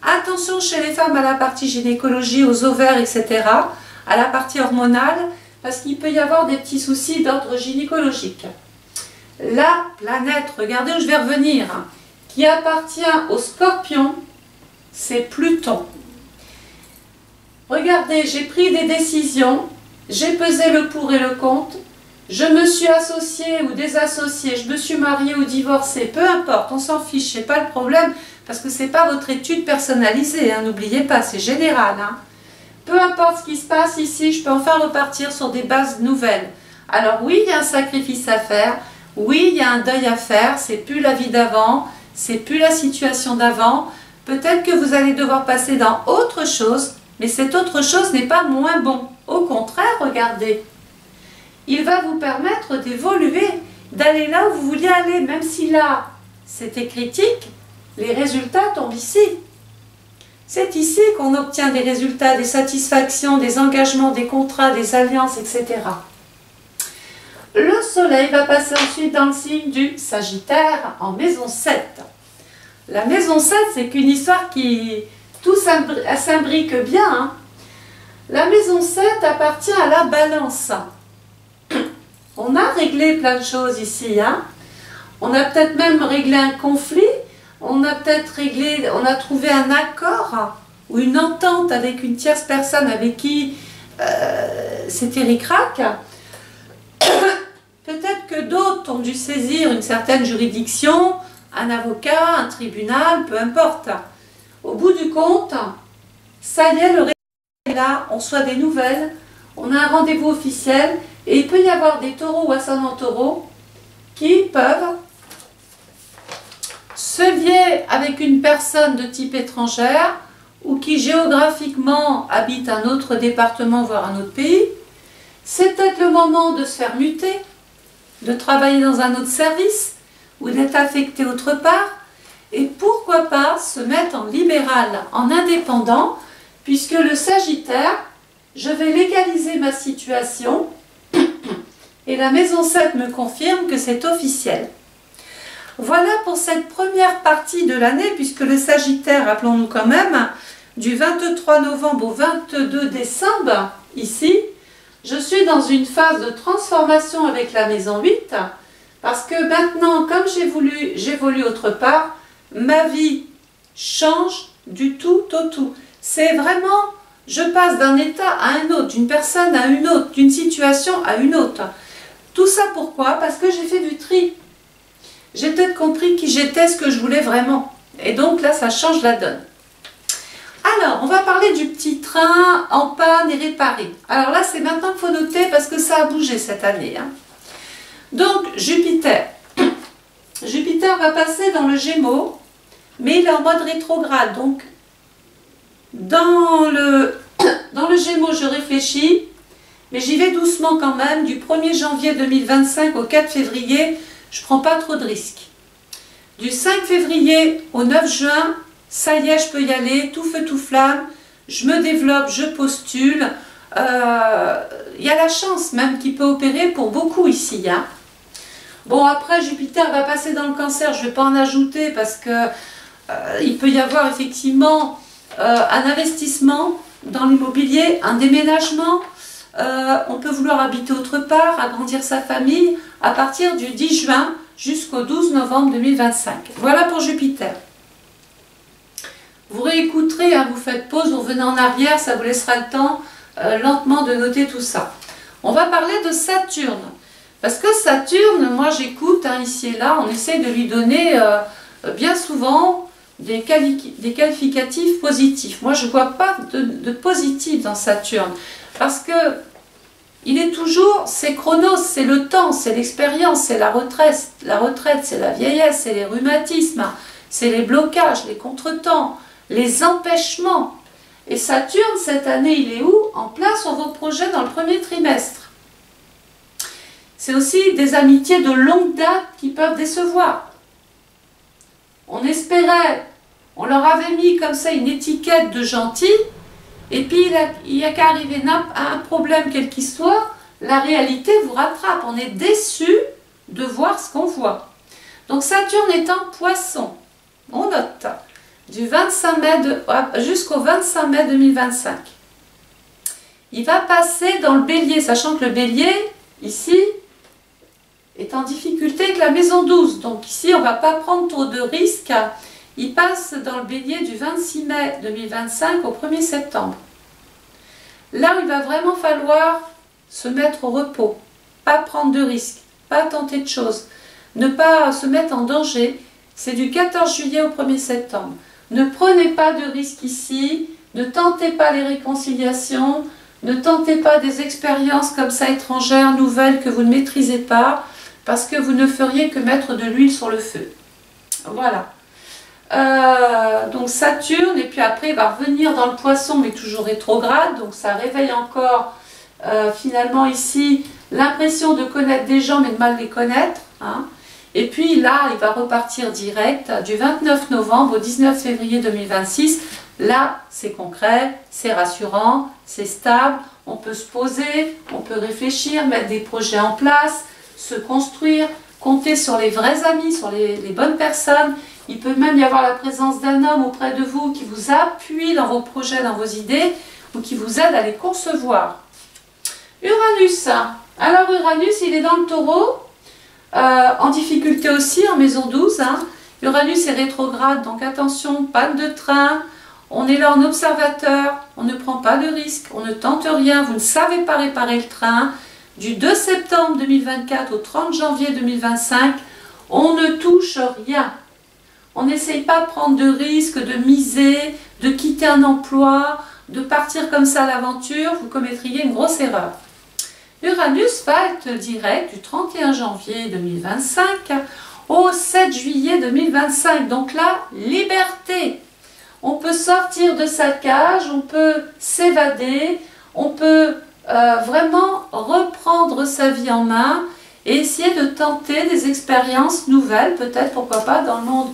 Attention chez les femmes à la partie gynécologie, aux ovaires, etc., à la partie hormonale, parce qu'il peut y avoir des petits soucis d'ordre gynécologique. La planète, regardez où je vais revenir, qui appartient au Scorpion, c'est Pluton. Regardez, j'ai pris des décisions, j'ai pesé le pour et le contre, je me suis associée ou désassociée, je me suis mariée ou divorcée, peu importe, on s'en fiche, c'est pas le problème, parce que c'est pas votre étude personnalisée, hein, n'oubliez pas, c'est général. Hein. Peu importe ce qui se passe ici, je peux enfin repartir sur des bases nouvelles. Alors oui, il y a un sacrifice à faire, oui, il y a un deuil à faire, c'est plus la vie d'avant, c'est plus la situation d'avant, peut-être que vous allez devoir passer dans autre chose, mais cette autre chose n'est pas moins bon. Au contraire, regardez, il va vous permettre d'évoluer, d'aller là où vous vouliez aller, même si là, c'était critique, les résultats tombent ici. C'est ici qu'on obtient des résultats, des satisfactions, des engagements, des contrats, des alliances, etc. Le soleil va passer ensuite dans le signe du Sagittaire en maison 7. La maison 7, c'est qu'une histoire qui tout s'imbrique bien. Hein. La maison 7 appartient à la Balance. On a réglé plein de choses ici. Hein. On a peut-être même réglé un conflit. On a peut-être réglé, on a trouvé un accord ou une entente avec une tierce personne avec qui c'était ric-rac. Peut-être que d'autres ont dû saisir une certaine juridiction, un avocat, un tribunal, peu importe. Au bout du compte, ça y est, le résultat est là, on reçoit des nouvelles, on a un rendez-vous officiel et il peut y avoir des taureaux ou ascendants taureaux qui peuvent se lier avec une personne de type étrangère ou qui géographiquement habite un autre département, voire un autre pays. C'est peut-être le moment de se faire muter, de travailler dans un autre service ou d'être affecté autre part. Et pourquoi pas se mettre en libéral, en indépendant, puisque le Sagittaire, je vais légaliser ma situation et la maison 7 me confirme que c'est officiel. Voilà pour cette première partie de l'année, puisque le Sagittaire, rappelons-nous quand même, du 23 novembre au 22 décembre, ici, Je suis dans une phase de transformation avec la maison 8 parce que maintenant, comme j'évolue autre part, ma vie change du tout au tout. C'est vraiment, je passe d'un état à un autre, d'une personne à une autre, d'une situation à une autre. Tout ça pourquoi? Parce que j'ai fait du tri. J'ai peut-être compris qui j'étais, ce que je voulais vraiment. Et donc là, ça change la donne. Alors, on va parler du petit train en panne et réparé. Alors là, c'est maintenant qu'il faut noter parce que ça a bougé cette année. Hein. Donc, Jupiter. Jupiter va passer dans le Gémeaux, mais il est en mode rétrograde. Donc, dans le Gémeaux, je réfléchis, mais j'y vais doucement quand même. Du 1er janvier 2025 au 4 février, je ne prends pas trop de risques. Du 5 février au 9 juin, ça y est, je peux y aller, tout feu, tout flamme, je me développe, je postule. Il y a la chance même qui peut opérer pour beaucoup ici. Hein. Bon, après, Jupiter va passer dans le Cancer, je ne vais pas en ajouter parce que il peut y avoir effectivement un investissement dans l'immobilier, un déménagement. On peut vouloir habiter autre part, agrandir sa famille à partir du 10 juin jusqu'au 12 novembre 2025. Voilà pour Jupiter. Vous réécouterez, hein, vous faites pause, vous revenez en arrière, ça vous laissera le temps lentement de noter tout ça. On va parler de Saturne. Parce que Saturne, moi j'écoute, hein, ici et là, on essaie de lui donner bien souvent des qualificatifs positifs. Moi je ne vois pas de positif dans Saturne. Parce que il est toujours, c'est chronos, c'est le temps, c'est l'expérience, c'est la retraite, c'est la vieillesse, c'est les rhumatismes, c'est les blocages, les contretemps, les empêchements. Et Saturne, cette année, il est où? En plein sur vos projets dans le premier trimestre. C'est aussi des amitiés de longue date qui peuvent décevoir. On espérait, on leur avait mis comme ça une étiquette de gentil, et puis il n'y a qu'à arriver à un problème quel qu'il soit, la réalité vous rattrape. On est déçu de voir ce qu'on voit. Donc Saturne est en Poisson. On note. Du 25 mai jusqu'au 25 mai 2025. Il va passer dans le Bélier, sachant que le Bélier, ici, est en difficulté avec la maison 12. Donc ici, on ne va pas prendre trop de risques. Il passe dans le Bélier du 26 mai 2025 au 1er septembre. Là où il va vraiment falloir se mettre au repos, pas prendre de risques, pas tenter de choses, ne pas se mettre en danger, c'est du 14 juillet au 1er septembre. Ne prenez pas de risques ici, ne tentez pas les réconciliations, ne tentez pas des expériences comme ça étrangères, nouvelles que vous ne maîtrisez pas, parce que vous ne feriez que mettre de l'huile sur le feu. Voilà. Donc Saturne, et puis après il va revenir dans le Poisson, mais toujours rétrograde, donc ça réveille encore finalement ici l'impression de connaître des gens, mais de mal les connaître. Hein. Et puis là, il va repartir direct du 29 novembre au 19 février 2026. Là, c'est concret, c'est rassurant, c'est stable, on peut se poser, on peut réfléchir, mettre des projets en place, se construire, compter sur les vrais amis, sur les bonnes personnes. Il peut même y avoir la présence d'un homme auprès de vous qui vous appuie dans vos projets, dans vos idées, ou qui vous aide à les concevoir. Uranus. Alors Uranus, il est dans le Taureau, en difficulté aussi, en maison 12. Hein. Uranus est rétrograde, donc attention, panne de train. On est là en observateur, on ne prend pas de risques, on ne tente rien, vous ne savez pas réparer le train. Du 2 septembre 2024 au 30 janvier 2025, on ne touche rien. On n'essaye pas de prendre de risques, de miser, de quitter un emploi, de partir comme ça à l'aventure, vous commettriez une grosse erreur. Uranus va être direct du 31 janvier 2025 au 7 juillet 2025. Donc là, liberté. On peut sortir de sa cage, on peut s'évader, on peut vraiment reprendre sa vie en main et essayer de tenter des expériences nouvelles, peut-être, pourquoi pas, dans le monde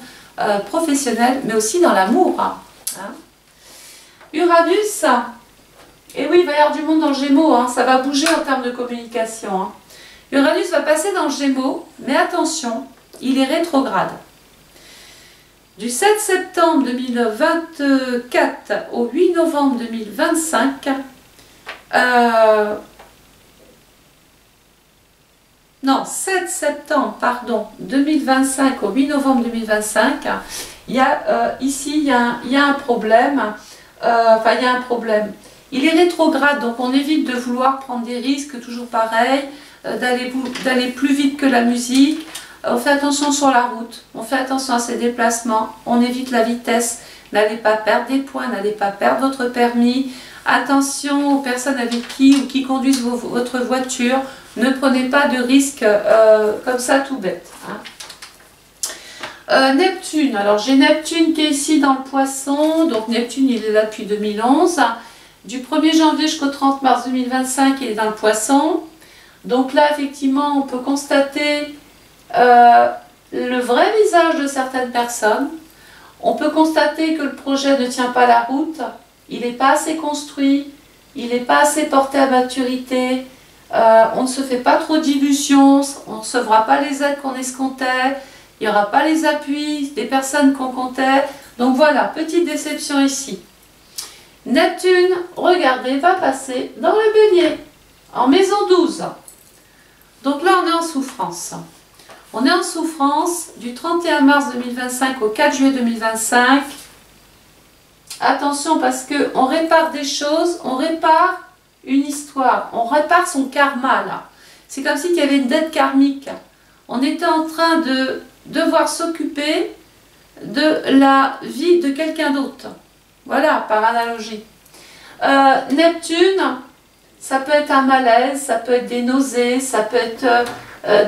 professionnel, mais aussi dans l'amour. Hein. Uranus, et oui, il va y avoir du monde dans le Gémeaux, hein, ça va bouger en termes de communication. Hein. Uranus va passer dans le Gémeaux, mais attention, il est rétrograde. Du 7 septembre 2024 au 8 novembre 2025, non, 7 septembre, pardon, 2025 au 8 novembre 2025, il y a ici, il y a un problème, enfin il y a un problème. Il est rétrograde, donc on évite de vouloir prendre des risques, toujours pareil, d'aller plus vite que la musique. On fait attention sur la route, on fait attention à ses déplacements, on évite la vitesse, n'allez pas perdre des points, n'allez pas perdre votre permis. Attention aux personnes avec qui conduisent votre voiture, ne prenez pas de risques comme ça tout bête. Hein. Neptune, alors j'ai Neptune qui est ici dans le Poisson, donc Neptune il est là depuis 2011. Du 1er janvier jusqu'au 30 mars 2025, il est dans le Poisson. Donc là, effectivement, on peut constater le vrai visage de certaines personnes. On peut constater que le projet ne tient pas la route, il n'est pas assez construit, il n'est pas assez porté à maturité, on ne se fait pas trop d'illusions, on ne recevra pas les aides qu'on escomptait, il n'y aura pas les appuis des personnes qu'on comptait. Donc voilà, petite déception ici. Neptune, regardez, va passer dans le Bélier, en maison 12. Donc là, on est en souffrance. On est en souffrance du 31 mars 2025 au 4 juillet 2025. Attention parce qu'on répare des choses, on répare une histoire, on répare son karma là. C'est comme s'il y avait une dette karmique. On était en train de devoir s'occuper de la vie de quelqu'un d'autre. Voilà, par analogie. Neptune, ça peut être un malaise, ça peut être des nausées, ça peut être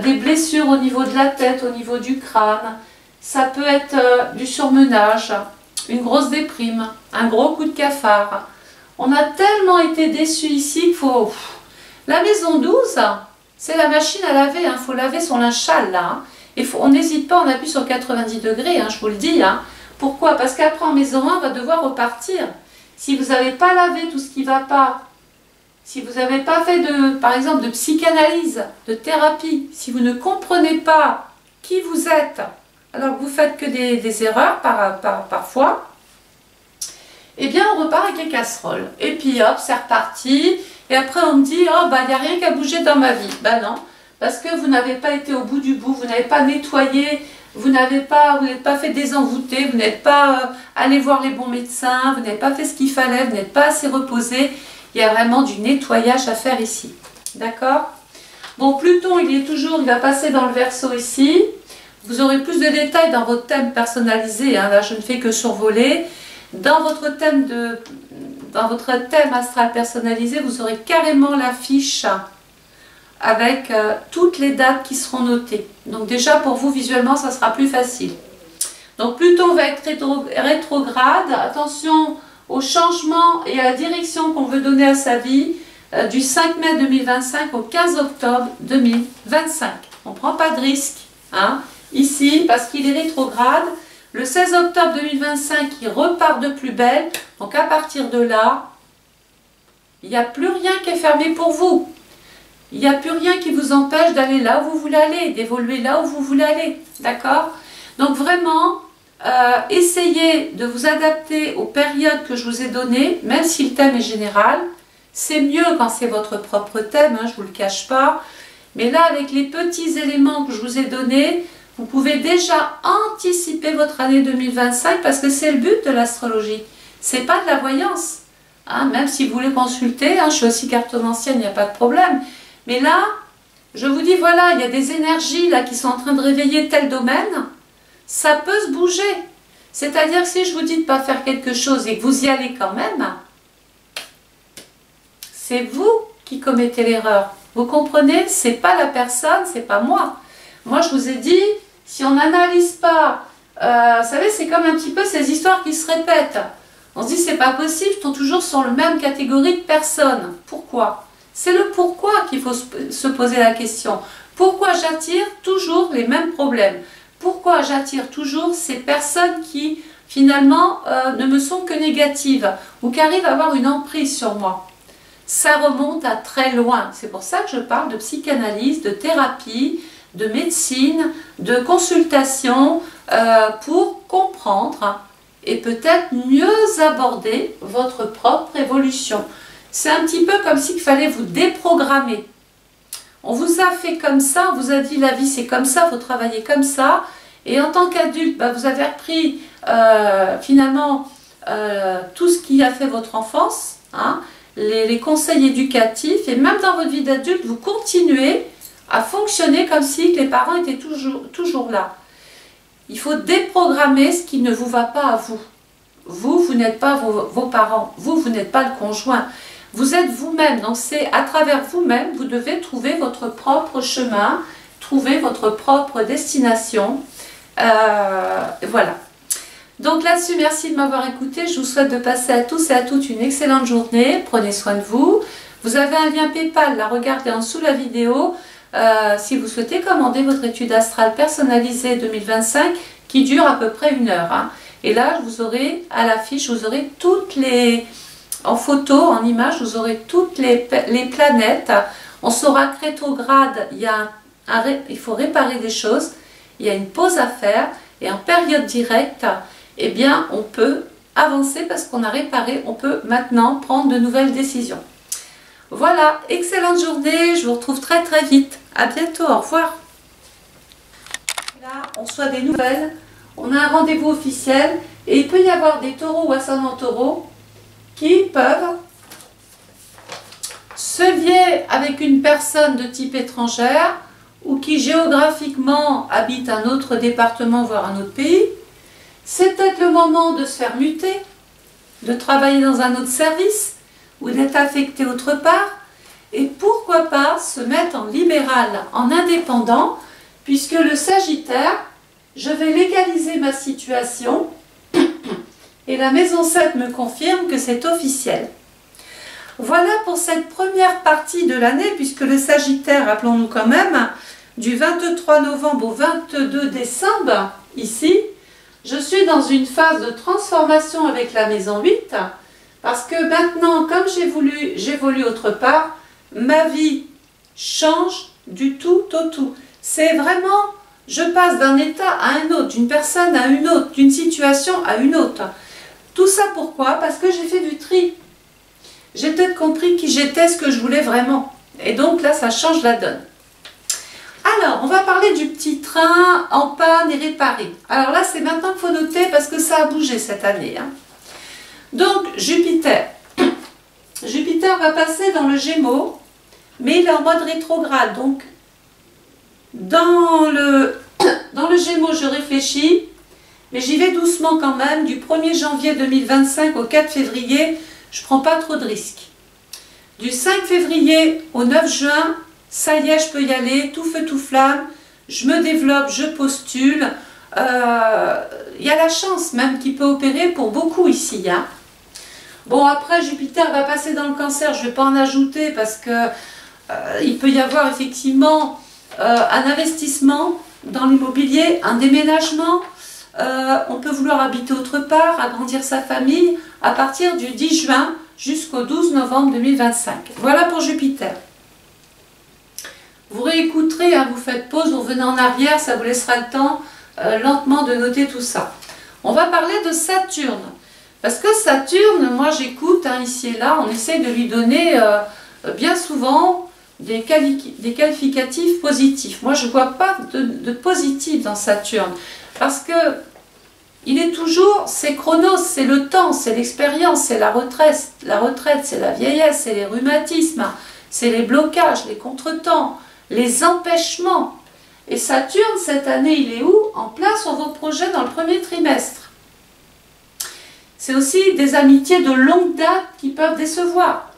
des blessures au niveau de la tête, au niveau du crâne, ça peut être du surmenage, une grosse déprime, un gros coup de cafard. On a tellement été déçus ici qu'il faut... La maison 12, c'est la machine à laver, il faut laver son linge sale là. Hein. On n'hésite pas, on appuie sur 90 degrés, hein, je vous le dis. Hein. Pourquoi? Parce qu'après en maison 1, on va devoir repartir. Si vous n'avez pas lavé tout ce qui ne va pas, si vous n'avez pas fait, par exemple, de psychanalyse, de thérapie, si vous ne comprenez pas qui vous êtes, alors que vous faites que des erreurs parfois, eh bien on repart avec les casseroles. Et puis hop, c'est reparti. Et après on me dit, oh bah il n'y a rien qu'à bouger dans ma vie. Ben non, parce que vous n'avez pas été au bout du bout, vous n'avez pas nettoyé, vous n'êtes pas fait désenvoûter, vous n'êtes pas allé voir les bons médecins, vous n'avez pas fait ce qu'il fallait, vous n'êtes pas assez reposé. Il y a vraiment du nettoyage à faire ici. D'accord? Bon, Pluton, il va passer dans le Verseau ici. Vous aurez plus de détails dans votre thème personnalisé. Hein. Là, je ne fais que survoler. Dans votre thème astral personnalisé, vous aurez carrément la fiche avec toutes les dates qui seront notées. Donc déjà, pour vous, visuellement, ça sera plus facile. Donc Pluton va être rétrograde. Attention au changement et à la direction qu'on veut donner à sa vie du 5 mai 2025 au 15 octobre 2025. On ne prend pas de risque hein, ici parce qu'il est rétrograde. Le 16 octobre 2025, il repart de plus belle. Donc à partir de là, il n'y a plus rien qui est fermé pour vous. Il n'y a plus rien qui vous empêche d'aller là où vous voulez aller, d'évoluer là où vous voulez aller. D'accord? Donc vraiment, essayez de vous adapter aux périodes que je vous ai données, même si le thème est général. C'est mieux quand c'est votre propre thème, hein, je ne vous le cache pas. Mais là, avec les petits éléments que je vous ai donnés, vous pouvez déjà anticiper votre année 2025 parce que c'est le but de l'astrologie. Ce n'est pas de la voyance. Hein, même si vous voulez consulter, hein, je suis aussi cartomancienne, il n'y a pas de problème. Mais là, je vous dis, voilà, il y a des énergies là qui sont en train de réveiller tel domaine. Ça peut se bouger. C'est-à-dire que si je vous dis de ne pas faire quelque chose et que vous y allez quand même, c'est vous qui commettez l'erreur. Vous comprenez? C'est pas la personne, c'est pas moi. Moi, je vous ai dit, si on n'analyse pas, vous savez, c'est comme un petit peu ces histoires qui se répètent. On se dit, c'est pas possible, ils sont toujours sur la même catégorie de personnes. Pourquoi? C'est le pourquoi qu'il faut se poser la question. Pourquoi j'attire toujours les mêmes problèmes? Pourquoi j'attire toujours ces personnes qui, finalement, ne me sont que négatives ou qui arrivent à avoir une emprise sur moi? Ça remonte à très loin. C'est pour ça que je parle de psychanalyse, de thérapie, de médecine, de consultation pour comprendre et peut-être mieux aborder votre propre évolution. C'est un petit peu comme s'il fallait vous déprogrammer. On vous a fait comme ça, on vous a dit la vie c'est comme ça, il faut travailler comme ça. Et en tant qu'adulte, bah, vous avez appris finalement tout ce qui a fait votre enfance, hein, les conseils éducatifs. Et même dans votre vie d'adulte, vous continuez à fonctionner comme si les parents étaient toujours là. Il faut déprogrammer ce qui ne vous va pas à vous. Vous n'êtes pas vos parents. Vous n'êtes pas le conjoint. Vous êtes vous-même. Donc c'est à travers vous-même, vous devez trouver votre propre chemin, trouver votre propre destination. Voilà. Donc là-dessus, merci de m'avoir écouté. Je vous souhaite de passer à tous et à toutes une excellente journée. Prenez soin de vous. Vous avez un lien PayPal, là, regardez en dessous la vidéo. Si vous souhaitez commander votre étude astrale personnalisée 2025 qui dure à peu près 1 heure. Hein. Et là, vous aurez à l'affiche, vous aurez toutes les... En photo, en image, vous aurez toutes les planètes. On saura que rétrograde, il faut réparer des choses. Il y a une pause à faire. Et en période directe, eh bien, on peut avancer parce qu'on a réparé. On peut maintenant prendre de nouvelles décisions. Voilà, excellente journée, je vous retrouve très très vite. À bientôt, au revoir. Là, on reçoit des nouvelles, on a un rendez-vous officiel et il peut y avoir des taureaux ou ascendants taureaux qui peuvent se lier avec une personne de type étrangère ou qui géographiquement habite un autre département, voire un autre pays. C'est peut-être le moment de se faire muter, de travailler dans un autre service, ou d'être affecté autre part, et pourquoi pas se mettre en libéral, en indépendant, puisque le Sagittaire, je vais légaliser ma situation, et la maison 7 me confirme que c'est officiel. Voilà pour cette première partie de l'année, puisque le Sagittaire, rappelons-nous quand même, du 23 novembre au 22 décembre, ici, je suis dans une phase de transformation avec la maison 8, parce que maintenant, comme j'évolue autre part, ma vie change du tout au tout. C'est vraiment, je passe d'un état à un autre, d'une personne à une autre, d'une situation à une autre. Tout ça pourquoi? Parce que j'ai fait du tri. J'ai peut-être compris qui j'étais, ce que je voulais vraiment. Et donc là, ça change la donne. Alors, on va parler du petit train en panne et réparé. Alors là, c'est maintenant qu'il faut noter parce que ça a bougé cette année. Hein. Donc, Jupiter. Jupiter va passer dans le Gémeaux, mais il est en mode rétrograde. Donc, dans le Gémeaux, je réfléchis, mais j'y vais doucement quand même. Du 1er janvier 2025 au 4 février, je ne prends pas trop de risques. Du 5 février au 9 juin, ça y est, je peux y aller, tout feu, tout flamme. Je me développe, je postule. Il y a la chance même qui peut opérer pour beaucoup ici. Hein. Bon, après, Jupiter va passer dans le Cancer, je ne vais pas en ajouter parce que il peut y avoir effectivement un investissement dans l'immobilier, un déménagement. On peut vouloir habiter autre part, agrandir sa famille à partir du 10 juin jusqu'au 12 novembre 2025. Voilà pour Jupiter. Vous réécouterez, hein, vous faites pause, vous revenez en arrière, ça vous laissera le temps lentement de noter tout ça. On va parler de Saturne. Parce que Saturne, moi j'écoute, hein, ici et là, on essaye de lui donner bien souvent des qualificatifs positifs. Moi je ne vois pas de positif dans Saturne. Parce que il est toujours, c'est Chronos, c'est le temps, c'est l'expérience, c'est la retraite. La retraite, c'est la vieillesse, c'est les rhumatismes, c'est les blocages, les contretemps, les empêchements. Et Saturne, cette année, il est où? En plein sur vos projets dans le premier trimestre. C'est aussi des amitiés de longue date qui peuvent décevoir.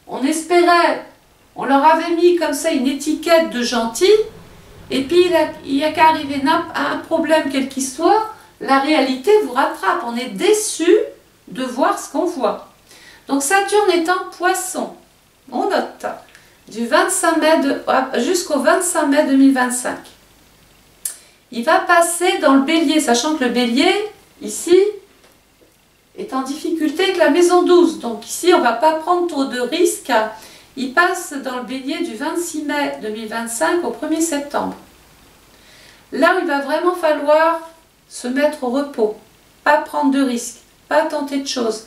On espérait, on leur avait mis comme ça une étiquette de gentil, et puis il n'y a qu'à arriver à un problème quel qu'il soit, la réalité vous rattrape. On est déçu de voir ce qu'on voit. Donc Saturne est en Poisson. On note. Du 25 mai jusqu'au 25 mai 2025. Il va passer dans le Bélier, sachant que le Bélier, ici, est en difficulté avec la maison 12. Donc ici, on ne va pas prendre trop de risques. Il passe dans le Bélier du 26 mai 2025 au 1er septembre. Là où il va vraiment falloir se mettre au repos, pas prendre de risques, pas tenter de choses,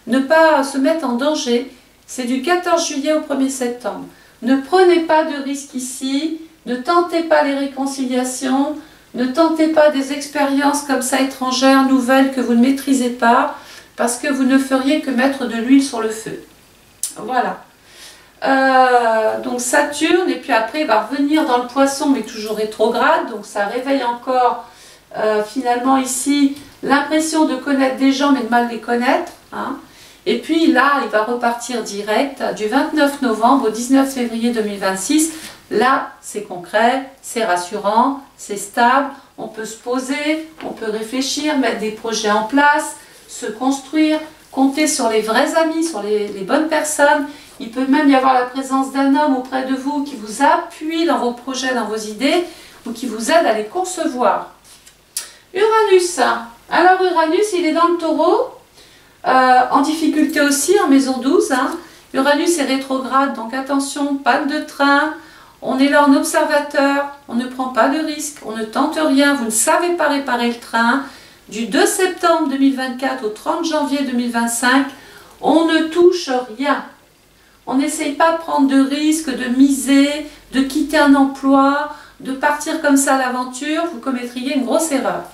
ne pas se mettre en danger, c'est du 14 juillet au 1er septembre. Ne prenez pas de risques ici, ne tentez pas les réconciliations, ne tentez pas des expériences comme ça étrangères, nouvelles que vous ne maîtrisez pas, parce que vous ne feriez que mettre de l'huile sur le feu. Voilà. Donc Saturne, et puis après il va revenir dans le Poisson, mais toujours rétrograde, donc ça réveille encore finalement ici l'impression de connaître des gens, mais de mal les connaître. Hein. Et puis là, il va repartir direct du 29 novembre au 19 février 2026. Là, c'est concret, c'est rassurant, c'est stable, on peut se poser, on peut réfléchir, mettre des projets en place, se construire, compter sur les vrais amis, sur les bonnes personnes. Il peut même y avoir la présence d'un homme auprès de vous qui vous appuie dans vos projets, dans vos idées, ou qui vous aide à les concevoir. Uranus. Alors Uranus, il est dans le Taureau, en difficulté aussi, en maison 12. Hein. Uranus est rétrograde, donc attention, panne de train. On est là en observateur, on ne prend pas de risque, on ne tente rien, vous ne savez pas réparer le train. Du 2 septembre 2024 au 30 janvier 2025, on ne touche rien. On n'essaye pas de prendre de risques, de miser, de quitter un emploi, de partir comme ça à l'aventure, vous commettriez une grosse erreur.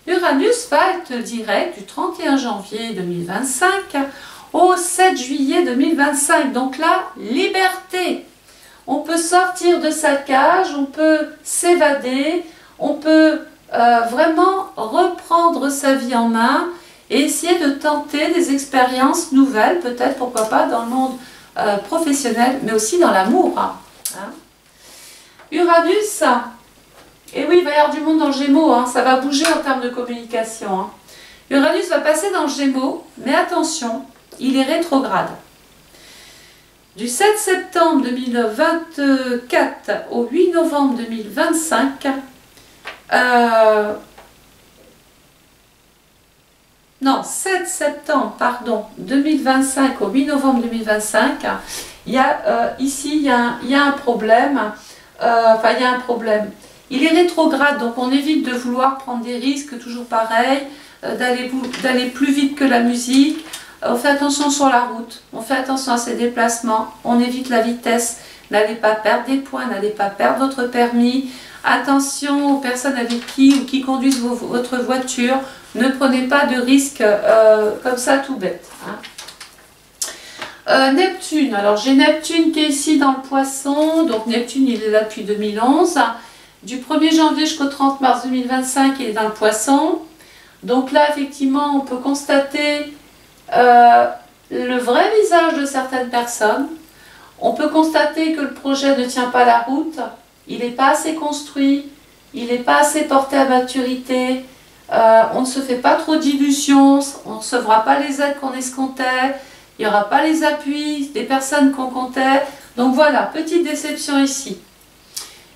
Uranus va être direct du 31 janvier 2025 au 7 juillet 2025. Donc là, liberté. On peut sortir de sa cage, on peut s'évader, on peut vraiment reprendre sa vie en main et essayer de tenter des expériences nouvelles, peut-être, pourquoi pas, dans le monde professionnel, mais aussi dans l'amour. Hein. Uranus, et oui, il va y avoir du monde dans le Gémeaux, hein, ça va bouger en termes de communication. Hein. Uranus va passer dans le Gémeaux, mais attention, il est rétrograde. Du 7 septembre 2024 au 8 novembre 2025, non, 7 septembre, pardon, 2025 au 8 novembre 2025, il y a, ici, il y a un problème, enfin, il y a un problème. Il est rétrograde, donc on évite de vouloir prendre des risques, toujours pareil, d'aller plus vite que la musique. On fait attention sur la route, on fait attention à ses déplacements, on évite la vitesse, n'allez pas perdre des points, n'allez pas perdre votre permis. Attention aux personnes avec qui conduisent votre voiture, ne prenez pas de risques comme ça tout bête. Hein. Neptune, alors j'ai Neptune qui est ici dans le Poisson, donc Neptune il est là depuis 2011. Du 1er janvier jusqu'au 30 mars 2025, il est dans le Poisson. Donc là, effectivement, on peut constater le vrai visage de certaines personnes. On peut constater que le projet ne tient pas la route, il n'est pas assez construit, il n'est pas assez porté à maturité, on ne se fait pas trop d'illusions, on ne recevra pas les aides qu'on escomptait, il n'y aura pas les appuis des personnes qu'on comptait. Donc voilà, petite déception ici.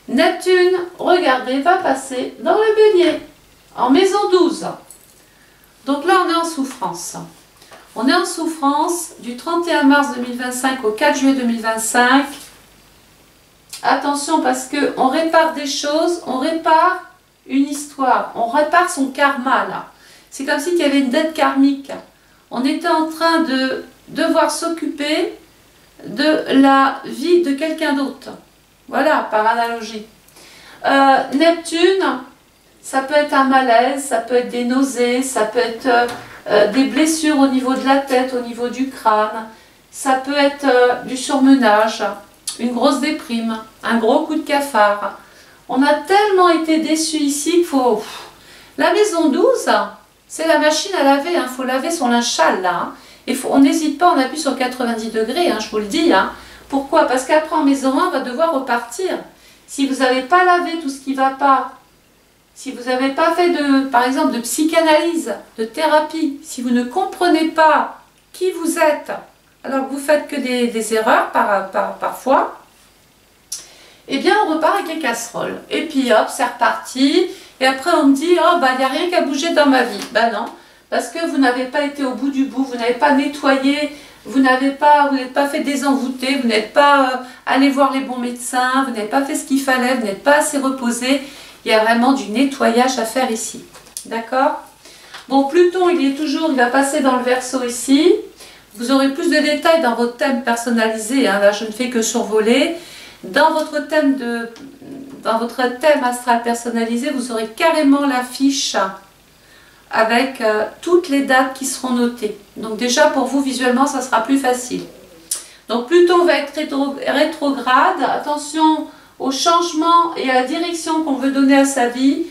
Neptune, regardez, va passer dans le Bélier, en maison 12. Donc là, on est en souffrance. On est en souffrance du 31 mars 2025 au 4 juillet 2025. Attention parce qu'on répare des choses, on répare une histoire, on répare son karma là. C'est comme s'il y avait une dette karmique. On était en train de devoir s'occuper de la vie de quelqu'un d'autre. Voilà, par analogie. Neptune, ça peut être un malaise, ça peut être des nausées, ça peut être des blessures au niveau de la tête, au niveau du crâne. Ça peut être du surmenage, une grosse déprime, un gros coup de cafard. On a tellement été déçus ici qu'il faut... La maison 12, c'est la machine à laver, il faut laver son linge sale là. Hein. Et on n'hésite pas, on appuie sur 90 degrés, je vous le dis. Hein. Pourquoi? Parce qu'après en maison 1, on va devoir repartir. Si vous n'avez pas lavé tout ce qui ne va pas, si vous n'avez pas fait par exemple de psychanalyse, de thérapie, si vous ne comprenez pas qui vous êtes, alors que vous faites que des erreurs parfois, eh bien on repart avec les casseroles. Et puis hop, c'est reparti. Et après on me dit, oh bah il n'y a rien qu'à bouger dans ma vie. Ben non, parce que vous n'avez pas été au bout du bout, vous n'avez pas nettoyé, vous n'êtes pas fait désenvoûter, vous n'êtes pas allé voir les bons médecins, vous n'avez pas fait ce qu'il fallait, vous n'êtes pas assez reposé. Il y a vraiment du nettoyage à faire ici. D'accord? Bon, Pluton, il va passer dans le Verseau ici. Vous aurez plus de détails dans votre thème personnalisé, hein. Là je ne fais que survoler. Dans votre thème astral personnalisé, vous aurez carrément la fiche avec toutes les dates qui seront notées. Donc déjà pour vous visuellement ça sera plus facile. Donc Pluton va être rétrograde. Attention au changement et à la direction qu'on veut donner à sa vie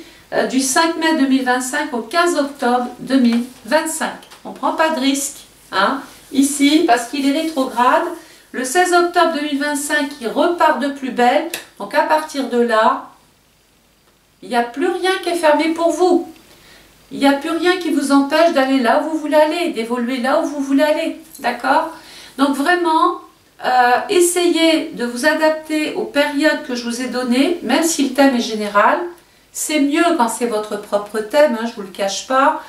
du 5 mai 2025 au 15 octobre 2025. On ne prend pas de risque, hein, ici parce qu'il est rétrograde. Le 16 octobre 2025, il repart de plus belle. Donc à partir de là, il n'y a plus rien qui est fermé pour vous. Il n'y a plus rien qui vous empêche d'aller là où vous voulez aller, d'évoluer là où vous voulez aller. D'accord? Donc vraiment, essayez de vous adapter aux périodes que je vous ai données, même si le thème est général. C'est mieux quand c'est votre propre thème, hein, je ne vous le cache pas.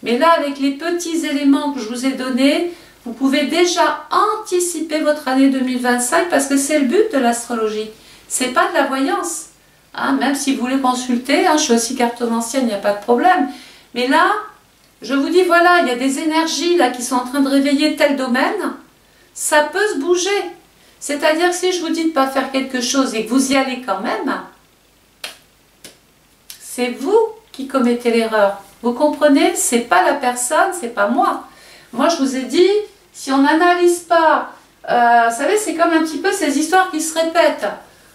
Mais là, avec les petits éléments que je vous ai donnés, vous pouvez déjà anticiper votre année 2025 parce que c'est le but de l'astrologie. Ce n'est pas de la voyance. Hein, même si vous voulez consulter, hein, je suis aussi cartomancienne, il n'y a pas de problème. Mais là, je vous dis, voilà, il y a des énergies là qui sont en train de réveiller tel domaine. Ça peut se bouger. C'est-à-dire que si je vous dis de ne pas faire quelque chose et que vous y allez quand même, c'est vous qui commettez l'erreur. Vous comprenez? C'est pas la personne, c'est pas moi. Moi, je vous ai dit, si on n'analyse pas, vous savez, c'est comme un petit peu ces histoires qui se répètent.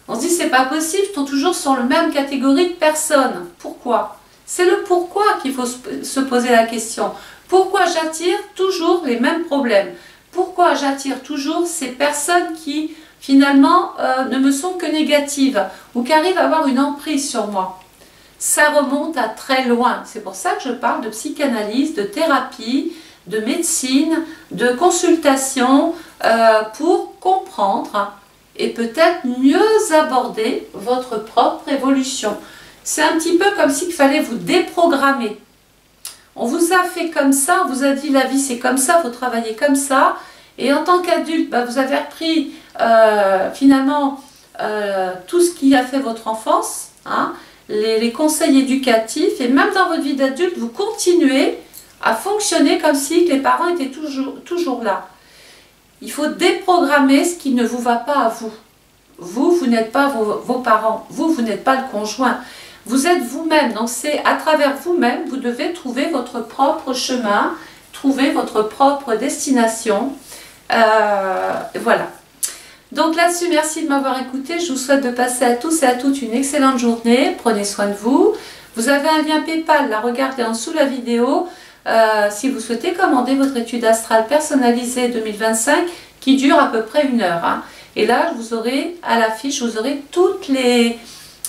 On se dit, c'est pas possible, ils sont toujours sur la même catégorie de personnes. Pourquoi? C'est le pourquoi qu'il faut se poser la question. Pourquoi j'attire toujours les mêmes problèmes? Pourquoi j'attire toujours ces personnes qui, finalement, ne me sont que négatives ou qui arrivent à avoir une emprise sur moi? Ça remonte à très loin. C'est pour ça que je parle de psychanalyse, de thérapie, de médecine, de consultation pour comprendre et peut-être mieux aborder votre propre évolution. C'est un petit peu comme s'il fallait vous déprogrammer. On vous a fait comme ça, on vous a dit la vie c'est comme ça, il faut travailler comme ça. Et en tant qu'adulte, bah, vous avez appris finalement tout ce qui a fait votre enfance, hein, les conseils éducatifs. Et même dans votre vie d'adulte, vous continuez à fonctionner comme si les parents étaient toujours là. Il faut déprogrammer ce qui ne vous va pas à vous. Vous n'êtes pas vos parents. Vous n'êtes pas le conjoint. Vous êtes vous-même. Donc c'est à travers vous-même, vous devez trouver votre propre chemin, trouver votre propre destination. Voilà. Donc là-dessus, merci de m'avoir écouté. Je vous souhaite de passer à tous et à toutes une excellente journée. Prenez soin de vous. Vous avez un lien PayPal, là, regardez en dessous la vidéo. Si vous souhaitez commander votre étude astrale personnalisée 2025 qui dure à peu près 1 heure. Hein. Et là, vous aurez à l'affiche, vous aurez toutes les...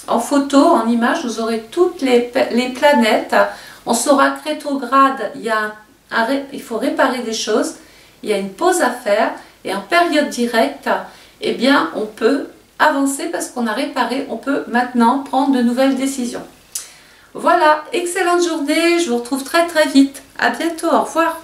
En photo, en image, vous aurez toutes les planètes. On saura que rétrograde, il faut réparer des choses. Il y a une pause à faire. Et en période directe, eh bien, on peut avancer parce qu'on a réparé. On peut maintenant prendre de nouvelles décisions. Voilà, excellente journée. Je vous retrouve très très vite. À bientôt, au revoir.